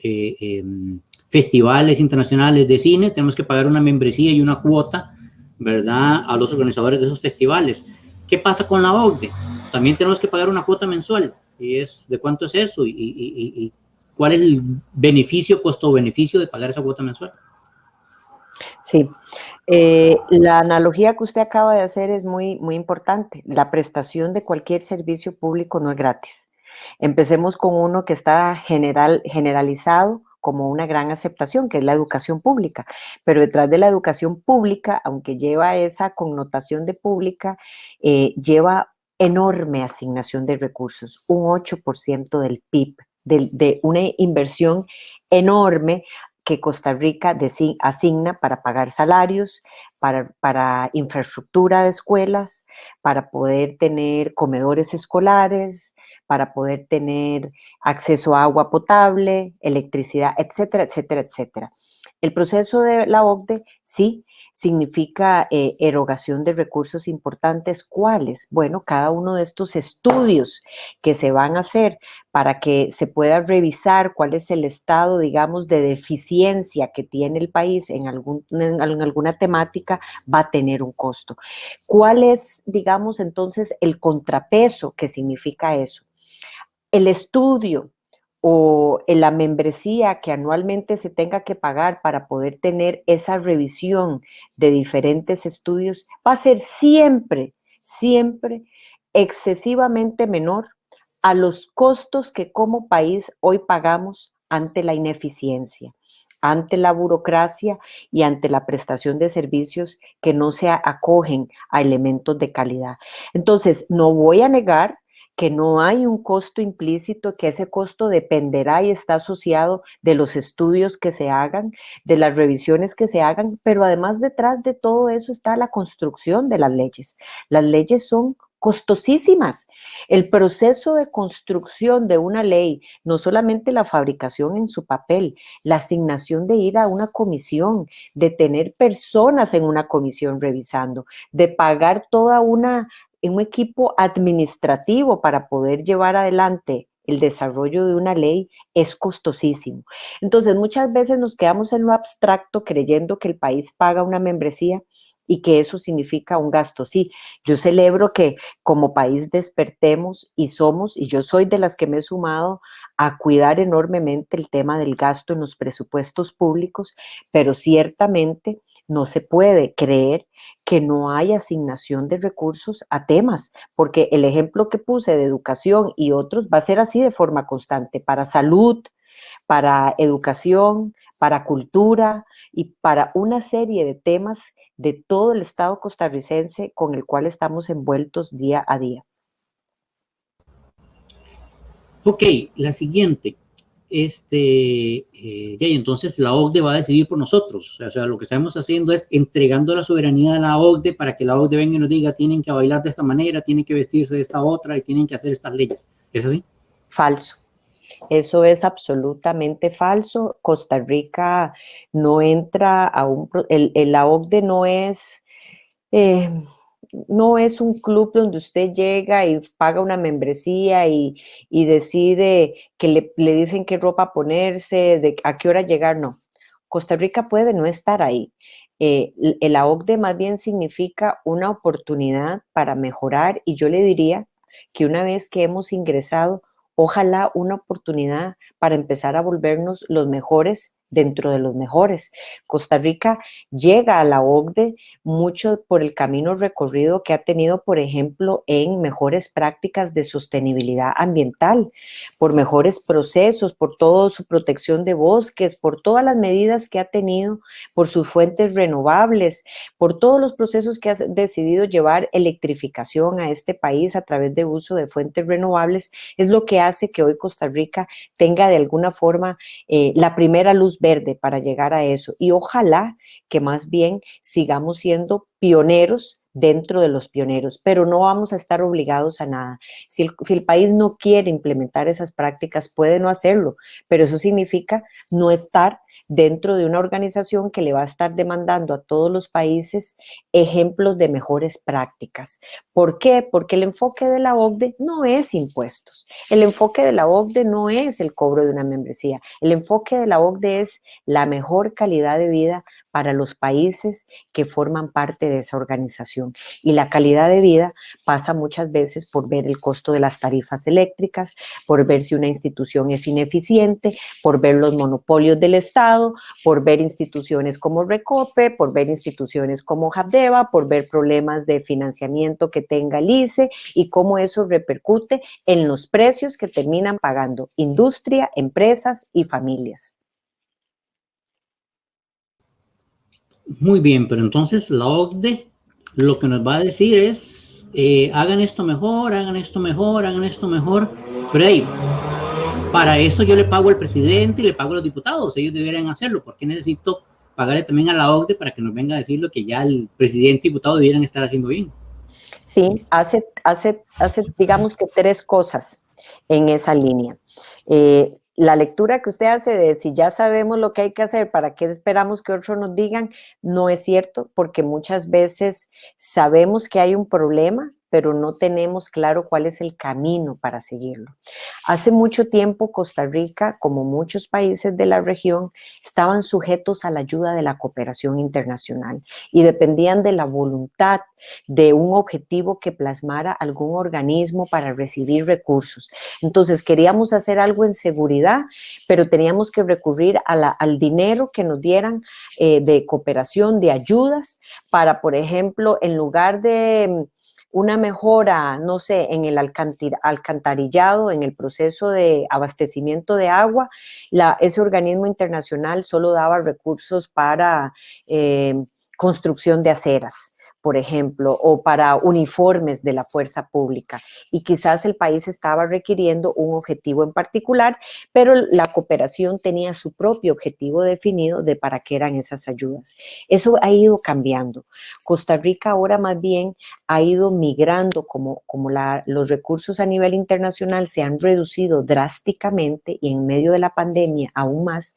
festivales internacionales de cine, tenemos que pagar una membresía y una cuota, ¿verdad?, a los organizadores de esos festivales. ¿Qué pasa con la OCDE? También tenemos que pagar una cuota mensual. ¿Y de cuánto es eso? ¿Y cuál es el beneficio, costo-beneficio de pagar esa cuota mensual? Sí, la analogía que usted acaba de hacer es muy, muy importante. La prestación de cualquier servicio público no es gratis. Empecemos con uno que está generalizado como una gran aceptación, que es la educación pública. Pero detrás de la educación pública, aunque lleva esa connotación de pública, lleva enorme asignación de recursos, un 8% del PIB, de una inversión enorme que Costa Rica asigna para pagar salarios, para infraestructura de escuelas, para poder tener comedores escolares, para poder tener acceso a agua potable, electricidad, etcétera, etcétera, etcétera. El proceso de la OCDE sí significa erogación de recursos importantes. ¿Cuáles? Bueno, cada uno de estos estudios que se van a hacer para que se pueda revisar cuál es el estado, digamos, de deficiencia que tiene el país en alguna temática, va a tener un costo. ¿Cuál es, digamos, entonces el contrapeso que significa eso? El estudio o la membresía que anualmente se tenga que pagar para poder tener esa revisión de diferentes estudios va a ser siempre, siempre excesivamente menor a los costos que como país hoy pagamos ante la ineficiencia, ante la burocracia y ante la prestación de servicios que no se acogen a elementos de calidad. Entonces, no voy a negar que no hay un costo implícito, que ese costo dependerá y está asociado de los estudios que se hagan, de las revisiones que se hagan, pero además detrás de todo eso está la construcción de las leyes. Las leyes son costosísimas. El proceso de construcción de una ley, no solamente la fabricación en su papel, la asignación de ir a una comisión, de tener personas en una comisión revisando, de pagar un equipo administrativo para poder llevar adelante el desarrollo de una ley es costosísimo. Entonces, muchas veces nos quedamos en lo abstracto creyendo que el país paga una membresía y que eso significa un gasto. Sí, yo celebro que como país despertemos y yo soy de las que me he sumado a cuidar enormemente el tema del gasto en los presupuestos públicos, pero ciertamente no se puede creer que no hay asignación de recursos a temas, porque el ejemplo que puse de educación y otros va a ser así de forma constante, para salud, para educación, para cultura y para una serie de temas de todo el Estado costarricense con el cual estamos envueltos día a día. Ok, la siguiente. Y entonces la OCDE va a decidir por nosotros. O sea, lo que estamos haciendo es entregando la soberanía a la OCDE para que la OCDE venga y nos diga, tienen que bailar de esta manera, tienen que vestirse de esta otra y tienen que hacer estas leyes. ¿Es así? Falso. Eso es absolutamente falso. Costa Rica no entra a la OCDE no es un club donde usted llega y paga una membresía y decide que le dicen qué ropa ponerse, a qué hora llegar, no. Costa Rica puede no estar ahí. La OCDE más bien significa una oportunidad para mejorar, y yo le diría que una vez que hemos ingresado, ojalá una oportunidad para empezar a volvernos los mejores dentro de los mejores. Costa Rica llega a la OCDE mucho por el camino recorrido que ha tenido, por ejemplo, en mejores prácticas de sostenibilidad ambiental, por mejores procesos, por toda su protección de bosques, por todas las medidas que ha tenido, por sus fuentes renovables, por todos los procesos que ha decidido llevar electrificación a este país a través de uso de fuentes renovables, es lo que hace que hoy Costa Rica tenga de alguna forma la primera luz verde para llegar a eso. Y ojalá que más bien sigamos siendo pioneros dentro de los pioneros, pero no vamos a estar obligados a nada. Si el país no quiere implementar esas prácticas, puede no hacerlo, pero eso significa no estar dentro de una organización que le va a estar demandando a todos los países ejemplos de mejores prácticas. ¿Por qué? Porque el enfoque de la OCDE no es impuestos. El enfoque de la OCDE no es el cobro de una membresía. El enfoque de la OCDE es la mejor calidad de vida para los países que forman parte de esa organización. Y la calidad de vida pasa muchas veces por ver el costo de las tarifas eléctricas, por ver si una institución es ineficiente, por ver los monopolios del Estado, por ver instituciones como Recope, por ver instituciones como Habdeba, por ver problemas de financiamiento que tenga el ICE y cómo eso repercute en los precios que terminan pagando industria, empresas y familias. Muy bien, pero entonces la OCDE lo que nos va a decir es hagan esto mejor, hagan esto mejor, hagan esto mejor, pero ahí, para eso yo le pago al presidente y le pago a los diputados, ellos deberían hacerlo. ¿Por qué necesito pagarle también a la OCDE para que nos venga a decir lo que ya el presidente y diputado debieran estar haciendo bien? Sí, hace digamos que 3 cosas en esa línea. La lectura que usted hace de si ya sabemos lo que hay que hacer, ¿para qué esperamos que otros nos digan? No es cierto, porque muchas veces sabemos que hay un problema, pero no tenemos claro cuál es el camino para seguirlo. Hace mucho tiempo Costa Rica, como muchos países de la región, estaban sujetos a la ayuda de la cooperación internacional y dependían de la voluntad de un objetivo que plasmara algún organismo para recibir recursos. Entonces queríamos hacer algo en seguridad, pero teníamos que recurrir al dinero que nos dieran de cooperación, de ayudas, para, por ejemplo, en lugar de una mejora, no sé, en el alcantarillado, en el proceso de abastecimiento de agua, ese organismo internacional solo daba recursos para construcción de aceras, por ejemplo, o para uniformes de la fuerza pública. Y quizás el país estaba requiriendo un objetivo en particular, pero la cooperación tenía su propio objetivo definido de para qué eran esas ayudas. Eso ha ido cambiando. Costa Rica ahora más bien ha ido migrando, como los recursos a nivel internacional se han reducido drásticamente y en medio de la pandemia aún más,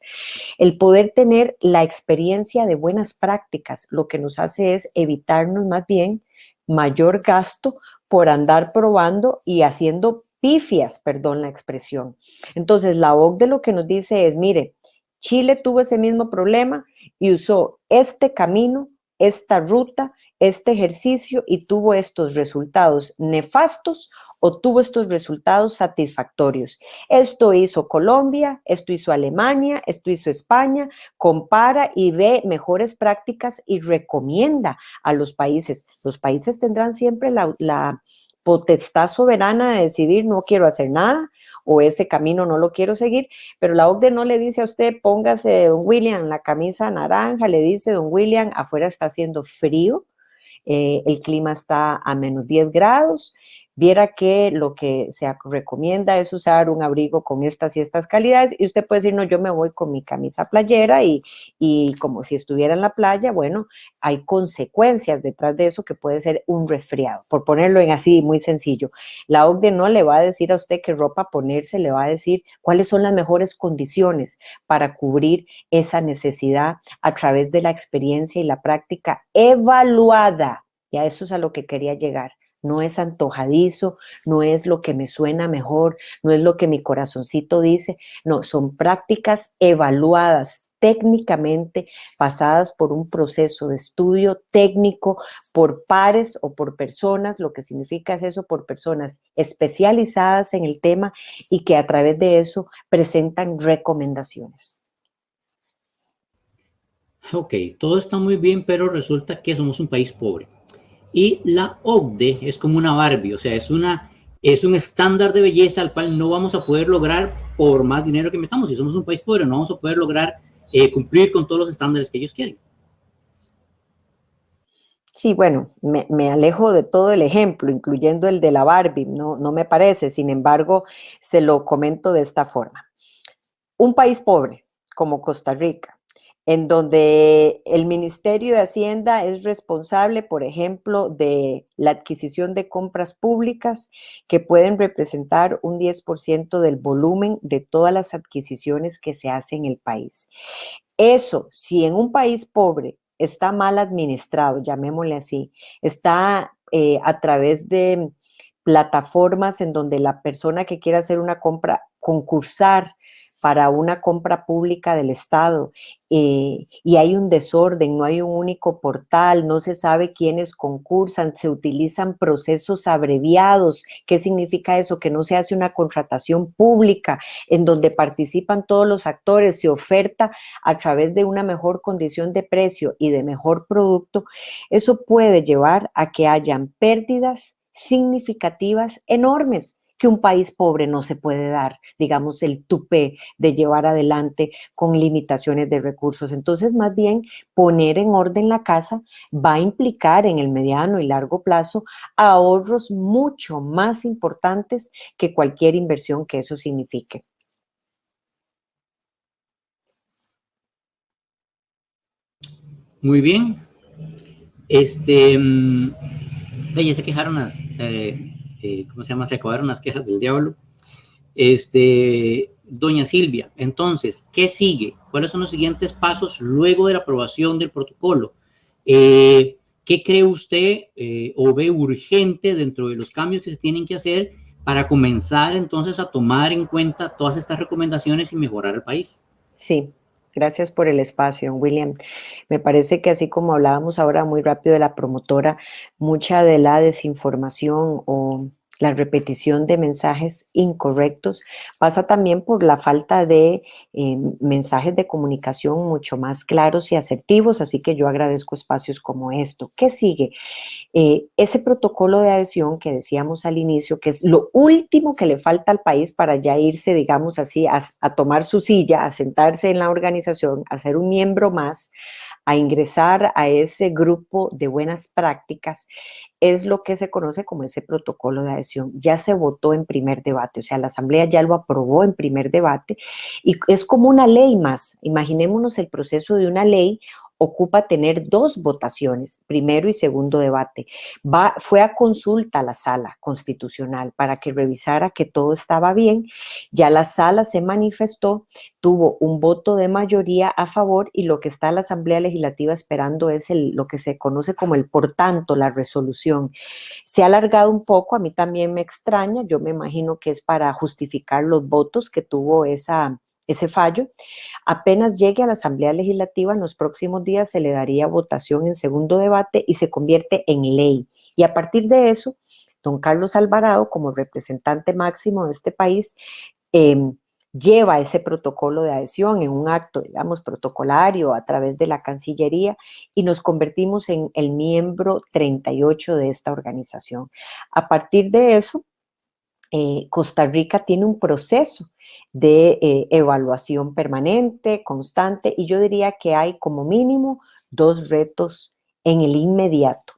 el poder tener la experiencia de buenas prácticas lo que nos hace es evitarnos más bien mayor gasto por andar probando y haciendo pifias, perdón la expresión. Entonces la OCDE lo que nos dice es, mire, Chile tuvo ese mismo problema y usó este camino, esta ruta, este ejercicio y tuvo estos resultados nefastos o tuvo estos resultados satisfactorios. Esto hizo Colombia, esto hizo Alemania, esto hizo España, compara y ve mejores prácticas y recomienda a los países. Los países tendrán siempre la potestad soberana de decidir no quiero hacer nada o ese camino no lo quiero seguir, pero la OCDE no le dice a usted póngase, don William, la camisa naranja, le dice, don William, afuera está haciendo frío, el clima está a menos 10 grados, viera que lo que se recomienda es usar un abrigo con estas y estas calidades y usted puede decir, no, yo me voy con mi camisa playera y como si estuviera en la playa, bueno, hay consecuencias detrás de eso que puede ser un resfriado, por ponerlo en así muy sencillo. La OCDE no le va a decir a usted qué ropa ponerse, le va a decir cuáles son las mejores condiciones para cubrir esa necesidad a través de la experiencia y la práctica evaluada. Y a eso es a lo que quería llegar. No es antojadizo, no es lo que me suena mejor, no es lo que mi corazoncito dice, no, son prácticas evaluadas, técnicamente pasadas por un proceso de estudio técnico por pares o por personas, lo que significa es eso, por personas especializadas en el tema y que a través de eso presentan recomendaciones. Ok, todo está muy bien, pero resulta que somos un país pobre. Y la OCDE es como una Barbie, o sea, es un estándar de belleza al cual no vamos a poder lograr por más dinero que metamos. Si somos un país pobre, no vamos a poder lograr cumplir con todos los estándares que ellos quieren. Sí, bueno, me alejo de todo el ejemplo, incluyendo el de la Barbie, no me parece, sin embargo, se lo comento de esta forma. Un país pobre como Costa Rica, en donde el Ministerio de Hacienda es responsable, por ejemplo, de la adquisición de compras públicas que pueden representar un 10% del volumen de todas las adquisiciones que se hacen en el país. Eso, si en un país pobre está mal administrado, llamémosle así, está a través de plataformas en donde la persona que quiera hacer una compra, concursar para una compra pública del Estado, y hay un desorden, no hay un único portal, no se sabe quiénes concursan, se utilizan procesos abreviados. ¿Qué significa eso? Que no se hace una contratación pública en donde participan todos los actores, se oferta a través de una mejor condición de precio y de mejor producto. Eso puede llevar a que hayan pérdidas significativas enormes que un país pobre no se puede dar, digamos, el tupé de llevar adelante con limitaciones de recursos. Entonces, más bien, poner en orden la casa va a implicar en el mediano y largo plazo ahorros mucho más importantes que cualquier inversión que eso signifique. Muy bien. Ya se quejaron ¿cómo se llama? Se acabaron las quejas del diablo. Doña Silvia, entonces, ¿qué sigue? ¿Cuáles son los siguientes pasos luego de la aprobación del protocolo? ¿Qué cree usted o ve urgente dentro de los cambios que se tienen que hacer para comenzar entonces a tomar en cuenta todas estas recomendaciones y mejorar el país? Sí. Gracias por el espacio, William. Me parece que así como hablábamos ahora muy rápido de la promotora, mucha de la desinformación o la repetición de mensajes incorrectos pasa también por la falta de mensajes de comunicación mucho más claros y asertivos, así que yo agradezco espacios como esto. ¿Qué sigue? Ese protocolo de adhesión que decíamos al inicio, que es lo último que le falta al país para ya irse, digamos así, a tomar su silla, a sentarse en la organización, a ser un miembro más, a ingresar a ese grupo de buenas prácticas, es lo que se conoce como ese protocolo de adhesión. Ya se votó en primer debate, o sea, la Asamblea ya lo aprobó en primer debate y es como una ley más. Imaginémonos el proceso de una ley. Ocupa tener 2 votaciones, primero y segundo debate. Fue a consulta a la sala constitucional para que revisara que todo estaba bien. Ya la sala se manifestó, tuvo un voto de mayoría a favor y lo que está la Asamblea Legislativa esperando es lo que se conoce como el por tanto, la resolución. Se ha alargado un poco, a mí también me extraña, yo me imagino que es para justificar los votos que tuvo ese fallo. Apenas llegue a la Asamblea Legislativa, en los próximos días se le daría votación en segundo debate y se convierte en ley. Y a partir de eso, don Carlos Alvarado, como representante máximo de este país, lleva ese protocolo de adhesión en un acto, digamos, protocolario a través de la Cancillería y nos convertimos en el miembro 38 de esta organización. A partir de eso, Costa Rica tiene un proceso de evaluación permanente, constante, y yo diría que hay como mínimo 2 retos en el inmediato: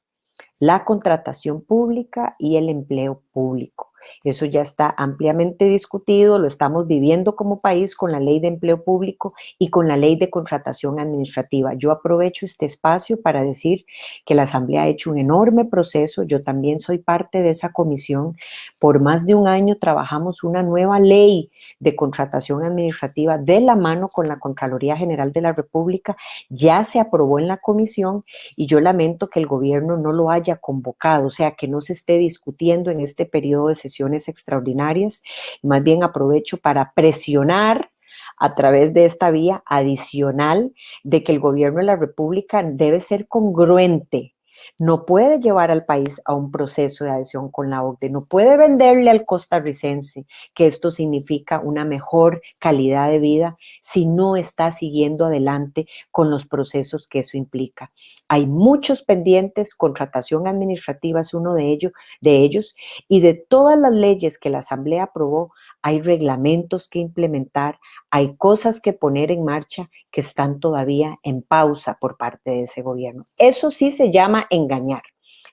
la contratación pública y el empleo público. Eso ya está ampliamente discutido, lo estamos viviendo como país con la ley de empleo público y con la ley de contratación administrativa. Yo aprovecho este espacio para decir que la Asamblea ha hecho un enorme proceso, yo también soy parte de esa comisión. Por más de un año trabajamos una nueva ley de contratación administrativa de la mano con la Contraloría General de la República, ya se aprobó en la comisión y yo lamento que el gobierno no lo haya convocado, o sea, que no se esté discutiendo en este periodo de sesiones extraordinarias. Más bien aprovecho para presionar a través de esta vía adicional de que el gobierno de la República debe ser congruente. No puede llevar al país a un proceso de adhesión con la OCDE, no puede venderle al costarricense que esto significa una mejor calidad de vida si no está siguiendo adelante con los procesos que eso implica. Hay muchos pendientes, contratación administrativa es uno de ellos, y de todas las leyes que la Asamblea aprobó, hay reglamentos que implementar, hay cosas que poner en marcha que están todavía en pausa por parte de ese gobierno. Eso sí se llama engañar.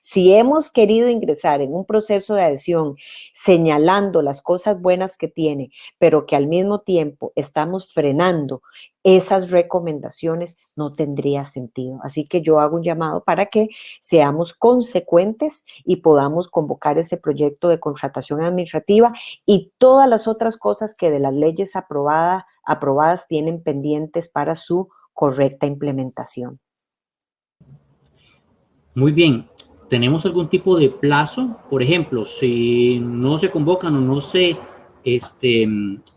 Si hemos querido ingresar en un proceso de adhesión señalando las cosas buenas que tiene, pero que al mismo tiempo estamos frenando esas recomendaciones, no tendría sentido. Así que yo hago un llamado para que seamos consecuentes y podamos convocar ese proyecto de contratación administrativa y todas las otras cosas que de las leyes aprobadas tienen pendientes para su correcta implementación. Muy bien. ¿Tenemos algún tipo de plazo? Por ejemplo, si no se convocan o no se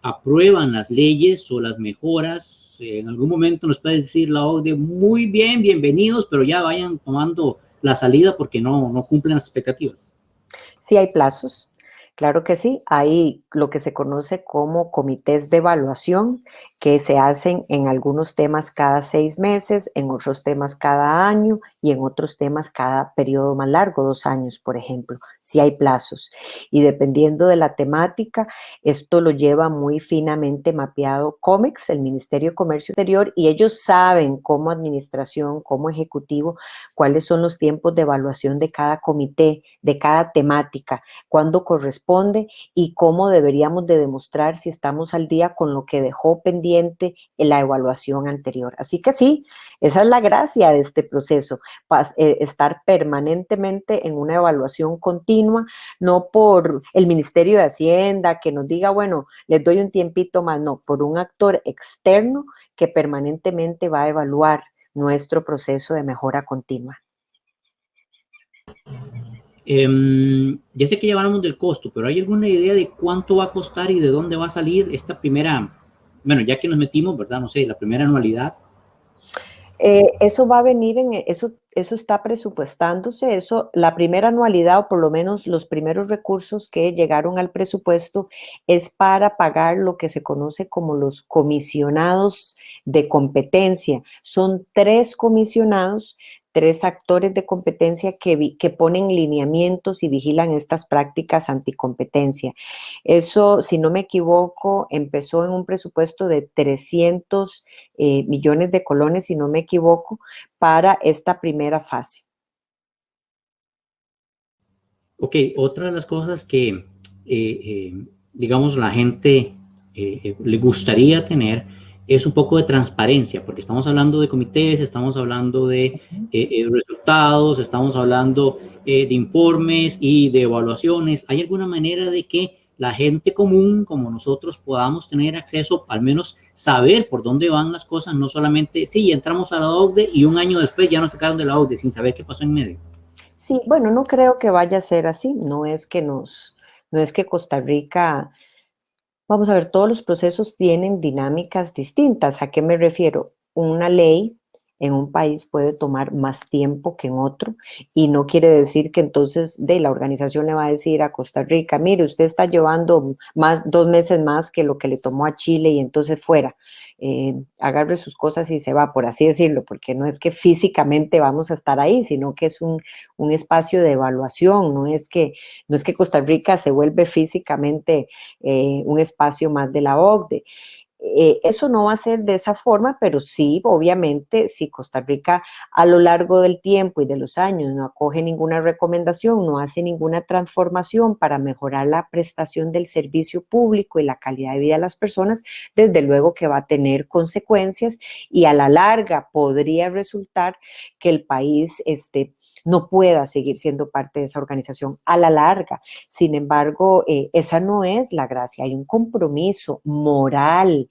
aprueban las leyes o las mejoras, en algún momento nos puede decir la OCDE, muy bien, bienvenidos, pero ya vayan tomando la salida porque no cumplen las expectativas. Sí hay plazos, claro que sí. Hay lo que se conoce como comités de evaluación que se hacen en algunos temas cada 6 meses, en otros temas cada año y en otros temas cada periodo más largo, 2 años, por ejemplo. Sí hay plazos. Y dependiendo de la temática, esto lo lleva muy finamente mapeado COMEX, el Ministerio de Comercio Exterior, y ellos saben como administración, como ejecutivo, cuáles son los tiempos de evaluación de cada comité, de cada temática, cuándo corresponde y cómo deberíamos de demostrar si estamos al día con lo que dejó pendiente en la evaluación anterior. Así que sí, esa es la gracia de este proceso, estar permanentemente en una evaluación continua, no por el Ministerio de Hacienda que nos diga, bueno, les doy un tiempito más, no, por un actor externo que permanentemente va a evaluar nuestro proceso de mejora continua. Ya sé que ya hablamos del costo, pero ¿hay alguna idea de cuánto va a costar y de dónde va a salir esta primera, bueno, ya que nos metimos, ¿verdad? No sé, la primera anualidad? Eso va a venir eso está presupuestándose, la primera anualidad o por lo menos los primeros recursos que llegaron al presupuesto es para pagar lo que se conoce como los comisionados de competencia. Son 3 comisionados, 3 actores de competencia que ponen lineamientos y vigilan estas prácticas anticompetencia. Eso, si no me equivoco, empezó en un presupuesto de 300 millones de colones, si no me equivoco, para esta primera fase. Ok, otra de las cosas que, digamos, la gente le gustaría tener es un poco de transparencia, porque estamos hablando de comités, estamos hablando de resultados, estamos hablando de informes y de evaluaciones. ¿Hay alguna manera de que la gente común, como nosotros, podamos tener acceso, al menos saber por dónde van las cosas, no solamente, sí, entramos a la OCDE y un año después ya nos sacaron de la OCDE sin saber qué pasó en medio? Sí, bueno, no creo que vaya a ser así, no es que Costa Rica, vamos a ver, todos los procesos tienen dinámicas distintas. ¿A qué me refiero? Una ley en un país puede tomar más tiempo que en otro y no quiere decir que entonces la organización le va a decir a Costa Rica, mire, usted está llevando 2 meses más que lo que le tomó a Chile y entonces fuera. Agarre sus cosas y se va, por así decirlo, porque no es que físicamente vamos a estar ahí, sino que es un espacio de evaluación, no es que Costa Rica se vuelve físicamente un espacio más de la OCDE. Eso no va a ser de esa forma, pero sí, obviamente, si Costa Rica a lo largo del tiempo y de los años no acoge ninguna recomendación, no hace ninguna transformación para mejorar la prestación del servicio público y la calidad de vida de las personas, desde luego que va a tener consecuencias y a la larga podría resultar que el país no pueda seguir siendo parte de esa organización a la larga. Sin embargo, esa no es la gracia. Hay un compromiso moral,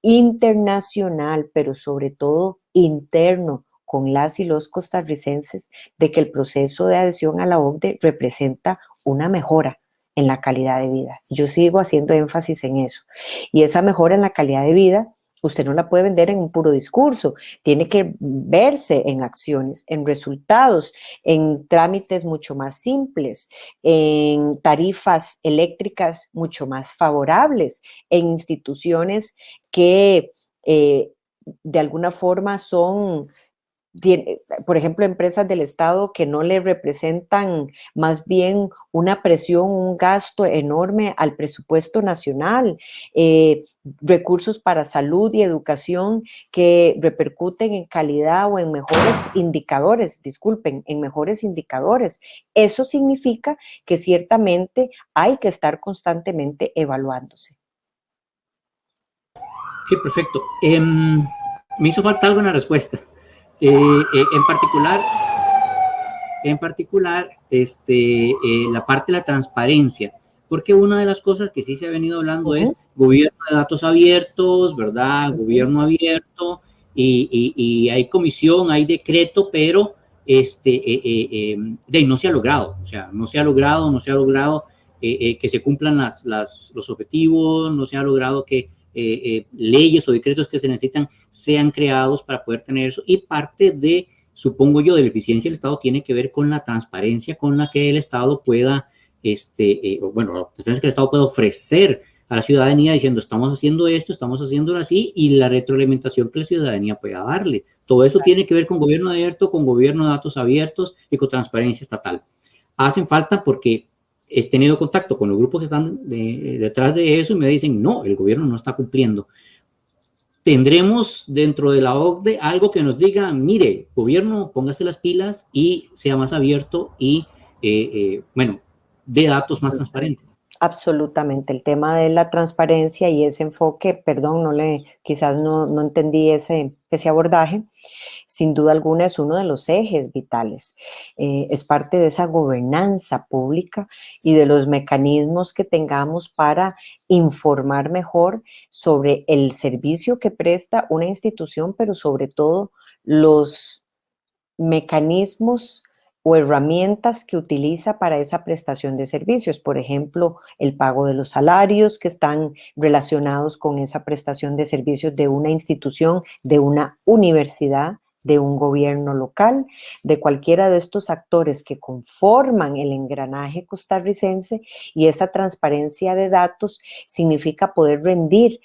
internacional, pero sobre todo interno con las y los costarricenses de que el proceso de adhesión a la OCDE representa una mejora en la calidad de vida. Yo sigo haciendo énfasis en eso. Y esa mejora en la calidad de vida, usted no la puede vender en un puro discurso, tiene que verse en acciones, en resultados, en trámites mucho más simples, en tarifas eléctricas mucho más favorables, en instituciones que de alguna forma son, por ejemplo, empresas del Estado que no le representan más bien una presión, un gasto enorme al presupuesto nacional, recursos para salud y educación que repercuten en calidad o en mejores indicadores, disculpen, en mejores indicadores. Eso significa que ciertamente hay que estar constantemente evaluándose. Ok, perfecto. Me hizo falta algo en la respuesta. En particular, la parte de la transparencia, porque una de las cosas que sí se ha venido hablando es gobierno de datos abiertos, ¿verdad? Gobierno abierto, y hay comisión, hay decreto, pero no se ha logrado, o sea, no se ha logrado que se cumplan los objetivos, no se ha logrado que leyes o decretos que se necesitan sean creados para poder tener eso, y parte de, supongo yo, de la eficiencia del Estado tiene que ver con la transparencia con la que el Estado pueda, la transparencia que el Estado pueda ofrecer a la ciudadanía diciendo estamos haciendo esto, estamos haciéndolo así, y la retroalimentación que la ciudadanía pueda darle. Todo eso tiene que ver con gobierno abierto, con gobierno de datos abiertos y con transparencia estatal. Hacen falta porque he tenido contacto con los grupos que están detrás de eso y me dicen, no, el gobierno no está cumpliendo. Tendremos dentro de la OCDE algo que nos diga, mire, gobierno, póngase las pilas y sea más abierto y, dé datos más transparentes. Absolutamente, el tema de la transparencia y ese enfoque, perdón, quizás no entendí ese abordaje, sin duda alguna es uno de los ejes vitales, es parte de esa gobernanza pública y de los mecanismos que tengamos para informar mejor sobre el servicio que presta una institución, pero sobre todo los mecanismos o herramientas que utiliza para esa prestación de servicios. Por ejemplo, el pago de los salarios que están relacionados con esa prestación de servicios de una institución, de una universidad, de un gobierno local, de cualquiera de estos actores que conforman el engranaje costarricense, y esa transparencia de datos significa poder rendir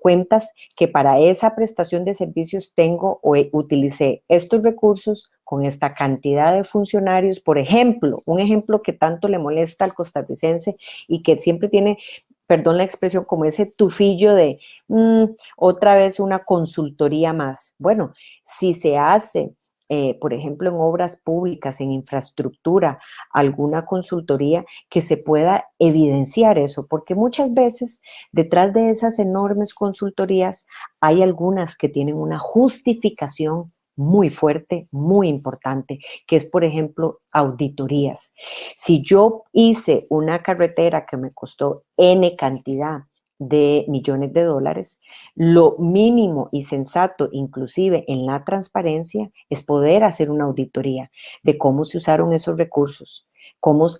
cuentas que para esa prestación de servicios tengo o utilicé estos recursos con esta cantidad de funcionarios. Por ejemplo, un ejemplo que tanto le molesta al costarricense y que siempre tiene, perdón la expresión, como ese tufillo de otra vez una consultoría más. Bueno, si se hace, por ejemplo, en obras públicas, en infraestructura, alguna consultoría que se pueda evidenciar eso, porque muchas veces detrás de esas enormes consultorías hay algunas que tienen una justificación muy fuerte, muy importante, que es, por ejemplo, auditorías. Si yo hice una carretera que me costó N cantidad de millones de dólares, lo mínimo y sensato, inclusive en la transparencia, es poder hacer una auditoría de cómo se usaron esos recursos,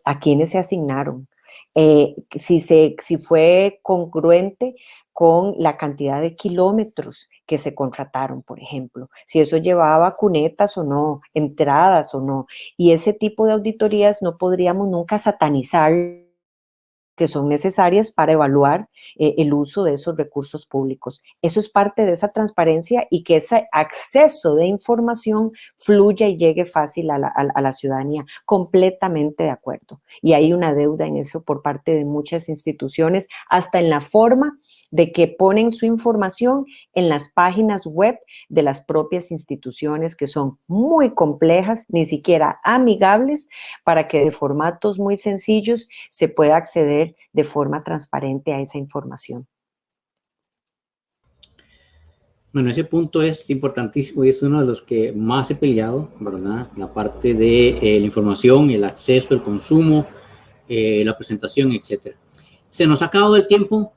a quiénes se asignaron, si fue congruente con la cantidad de kilómetros que se contrataron, por ejemplo, si eso llevaba cunetas o no, entradas o no, y ese tipo de auditorías no podríamos nunca satanizar, que son necesarias para evaluar el uso de esos recursos públicos. Eso es parte de esa transparencia y que ese acceso de información fluya y llegue fácil a la ciudadanía. Completamente de acuerdo. Y hay una deuda en eso por parte de muchas instituciones, hasta en la forma de que ponen su información en las páginas web de las propias instituciones, que son muy complejas, ni siquiera amigables, para que de formatos muy sencillos se pueda acceder de forma transparente a esa información. Bueno, ese punto es importantísimo y es uno de los que más he peleado, ¿verdad? La parte de la información, el acceso, el consumo, la presentación, etc. Se nos ha acabado el tiempo.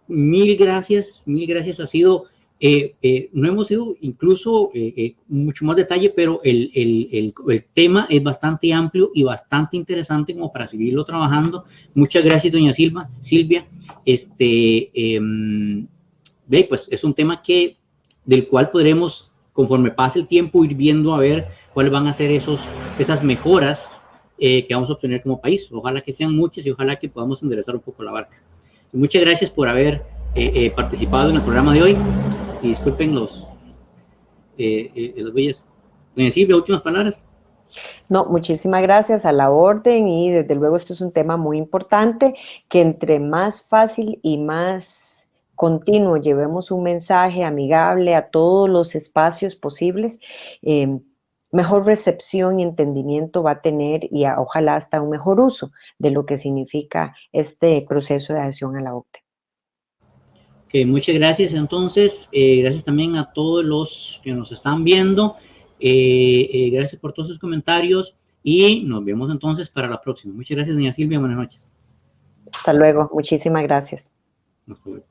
Mil gracias, ha sido no hemos ido incluso mucho más detalle, pero el tema es bastante amplio y bastante interesante como para seguirlo trabajando. Muchas gracias, doña Silvia. Pues es un tema del cual podremos, conforme pase el tiempo, ir viendo a ver cuáles van a ser esas mejoras que vamos a obtener como país. Ojalá que sean muchas y ojalá que podamos enderezar un poco la barca. Muchas gracias por haber participado en el programa de hoy. Y disculpen los bellas. Doña Silvia, últimas palabras. No, muchísimas gracias, a la orden, y desde luego esto es un tema muy importante, que entre más fácil y más continuo llevemos un mensaje amigable a todos los espacios posibles, mejor recepción y entendimiento va a tener, y ojalá hasta un mejor uso de lo que significa este proceso de adhesión a la OCDE. Okay, muchas gracias. Entonces, gracias también a todos los que nos están viendo. Gracias por todos sus comentarios y nos vemos entonces para la próxima. Muchas gracias, doña Silvia. Buenas noches. Hasta luego. Muchísimas gracias. Hasta luego.